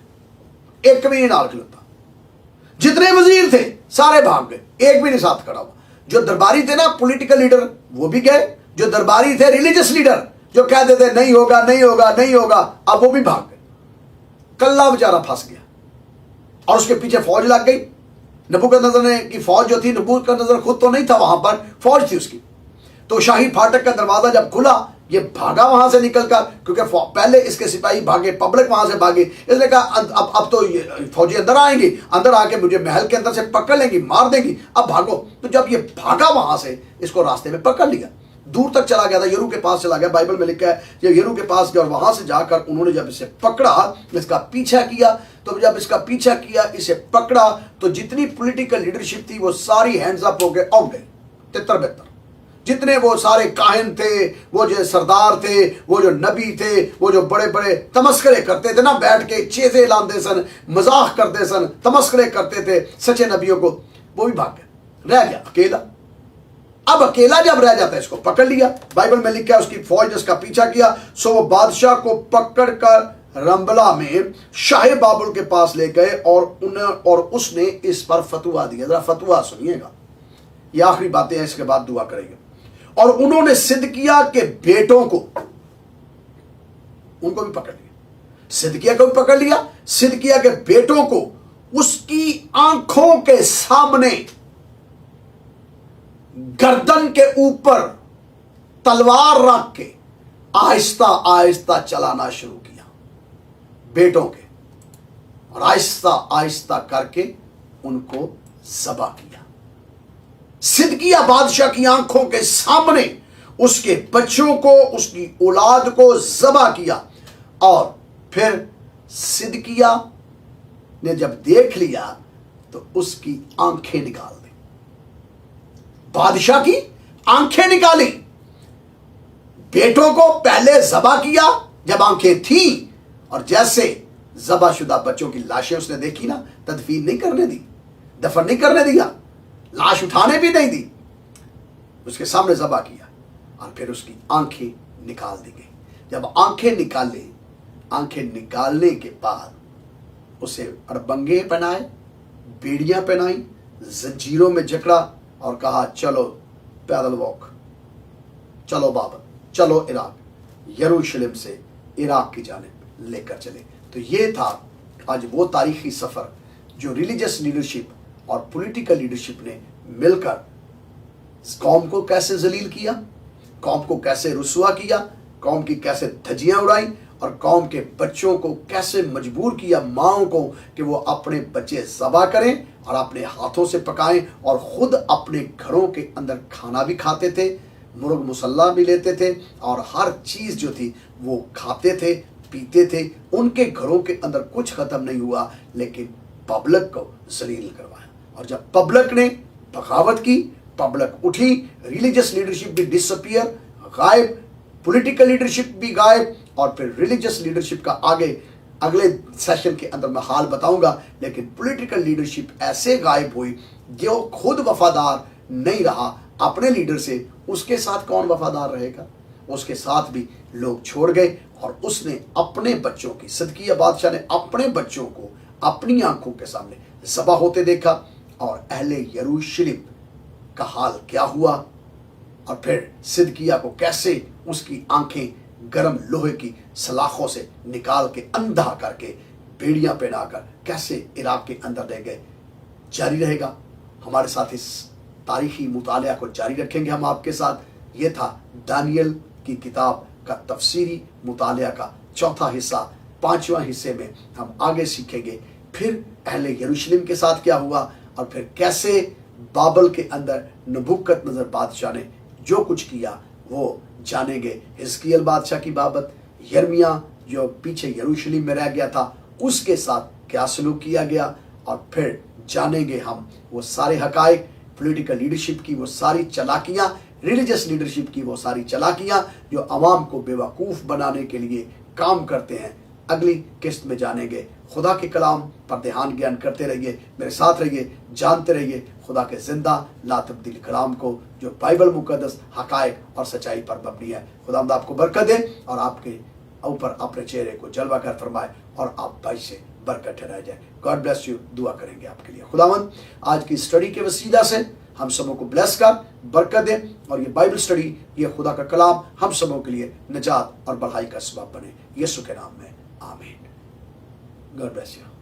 एक भी नहीं नाल खलोता, जितने वजीर थे सारे भाग गए, एक भी नहीं साथ खड़ा हुआ। जो दरबारी थे ना पॉलिटिकल लीडर वो भी गए, जो दरबारी थे रिलीजियस लीडर जो कहते थे नहीं होगा नहीं होगा नहीं होगा, अब वो भी भाग गए। कल्ला बेचारा फंस गया और उसके पीछे फौज लग गई। नबूकदनेस्सर ने की फौज जो थी, नबूकदनेस्सर खुद तो नहीं था वहां पर, फौज थी उसकी। तो शाही फाटक का दरवाजा जब खुला, ये भागा वहां से निकलकर, क्योंकि पहले इसके सिपाही भागे, पब्लिक वहां से भागे, इसने कहा अब तो फौजी अंदर आएंगे, अंदर आके मुझे महल के अंदर से पकड़ लेंगी, मार देंगी, अब भागो। तो जब ये भागा वहां से, इसको रास्ते में पकड़ लिया, दूर तक चला गया था, यरू के पास चला गया, बाइबल में लिखा है जब यरू के पास गया और वहां से जाकर उन्होंने जब इसे पकड़ा, इसका पीछा किया, तो जब इसका पीछा किया, इसे पकड़ा, तो जितनी पॉलिटिकल लीडरशिप थी वो सारी हैंड्स अप हो गए, औ गए, तितर बितर। जितने वो सारे काहिन थे, वो जो सरदार थे, वो जो नबी थे, वो जो बड़े बड़े तमस्करे करते थे ना, बैठ के चेज़े लाते सन, मजाक करते सन, तमस्करे करते थे सच्चे नबियों को, वो भी भाग गए, रह गया अकेला। अब अकेला जब रह जाता है, इसको पकड़ लिया, बाइबल में लिखा है उसकी फौज ने इसका पीछा किया, सो वो बादशाह को पकड़कर रंबला में शाह बाबुल के पास ले गए और उसने इस पर फतवा दिया। जरा फतवा सुनिएगा, ये आखिरी बातें हैं, इसके बाद दुआ करेंगे। और उन्होंने सिदकिया के बेटों को, उनको भी पकड़ लिया, सिदकिया को भी पकड़ लिया, सिदकिया के बेटों को उसकी आंखों के सामने गर्दन के ऊपर तलवार रख के आहिस्ता आहिस्ता चलाना शुरू किया बेटों के, और आहिस्ता आहिस्ता करके उनको ज़बह किया। सिदकिया बादशाह की आंखों के सामने उसके बच्चों को, उसकी औलाद को ज़बह किया। और फिर सिदकिया ने जब देख लिया तो उसकी आंखें निकाल दी, बादशाह की आंखें निकाली। बेटों को पहले ज़बह किया जब आंखें थी, और जैसे ज़बह शुदा बच्चों की लाशें उसने देखी ना, तदफीन नहीं करने दी, दफन नहीं करने दिया, लाश उठाने भी नहीं दी, उसके सामने ज़बह किया और फिर उसकी आंखें निकाल दी गई। जब आंखें निकाले, आंखें निकालने के बाद उसे अड़बंगे पहनाए, बेड़ियां पहनाई, जंजीरों में जकड़ा और कहा चलो पैदल वॉक, चलो बाबर, चलो इराक, यरूशलेम से इराक की जानिब लेकर चले। तो ये था आज वो तारीखी सफ़र जो रिलीजियस लीडरशिप और पॉलिटिकल लीडरशिप ने मिलकर कौम को कैसे जलील किया, कौम को कैसे रुसवा किया, कौम की कैसे धज्जियां उड़ाई, और कौम के बच्चों को कैसे मजबूर किया, माओं को, कि वो अपने बच्चे ज़बह करें और अपने हाथों से पकाएं, और ख़ुद अपने घरों के अंदर खाना भी खाते थे, मुर्ग मुसल्ला भी लेते थे, और हर चीज़ जो थी वो खाते थे, पीते थे। उनके घरों के अंदर कुछ ख़त्म नहीं हुआ, लेकिन पब्लिक को जलील करवाया। और जब पब्लिक ने बगावत की, पब्लिक उठी, रिलीजियस लीडरशिप भी डिसअपियर, गायब, पॉलिटिकल लीडरशिप भी गायब, और फिर रिलीजियस लीडरशिप का आगे अगले सेशन के अंदर मैं हाल बताऊंगा। लेकिन पॉलिटिकल लीडरशिप ऐसे गायब हुई जो खुद वफादार नहीं रहा अपने लीडर से, उसके साथ कौन वफादार रहेगा, उसके साथ भी लोग छोड़ गए। और उसने अपने बच्चों की, सिदकिया बादशाह ने अपने बच्चों को अपनी आंखों के सामने ज़बह होते देखा, और अहले यरूशलेम का हाल क्या हुआ, और फिर सिदकिया को कैसे उसकी आंखें गरम लोहे की सलाखों से निकाल के अंधा करके बेड़ियां पहनाकर कैसे इराक के अंदर ले गए। जारी रहेगा, हमारे साथ इस तारीखी मुतालिया को जारी रखेंगे हम आपके साथ। ये था दानियल की किताब का तफसीरी मुतालिया का चौथा हिस्सा। पांचवां हिस्से में हम आगे सीखेंगे फिर अहले यरूशलेम के साथ क्या हुआ, और फिर कैसे बाबल के अंदर नबूकदनेस्सर बादशाह ने जो कुछ किया वो जानेंगे। हिजकिय्याह बादशाह की बाबत, यिर्मयाह जो पीछे यरूशलेम में रह गया था उसके साथ क्या सलूक किया गया, और फिर जानेंगे हम वो सारे हकायक, पॉलिटिकल लीडरशिप की वो सारी चालाकियाँ, रिलीजियस लीडरशिप की वो सारी चालाकियाँ जो अवाम को बेवकूफ़ बनाने के लिए काम करते हैं। اگلی قسط میں جانیں گے۔ خدا کے کلام پر دھیان گیان کرتے رہیے، میرے ساتھ رہیے، جانتے رہیے خدا کے زندہ لا تبدیل کلام کو جو بائبل مقدس حقائق اور سچائی پر مبنی ہے۔ خداوند آپ کو برکت دے اور آپ کے اوپر اپنے چہرے کو جلوہ گر فرمائے اور آپ بھائی سے برکت ٹھہرائے جائے۔ گاڈ بلیس یو، دعا کریں گے آپ کے لیے۔ خداوند آج کی اسٹڈی کے وسیلہ سے ہم سبوں کو بلیس کر برکت دے اور یہ بائبل اسٹڈی، یہ خدا کا کلام ہم سبوں کے لیے نجات اور بڑھائی کا سبب بنے، یسوع کے نام میں آمین۔ God bless you.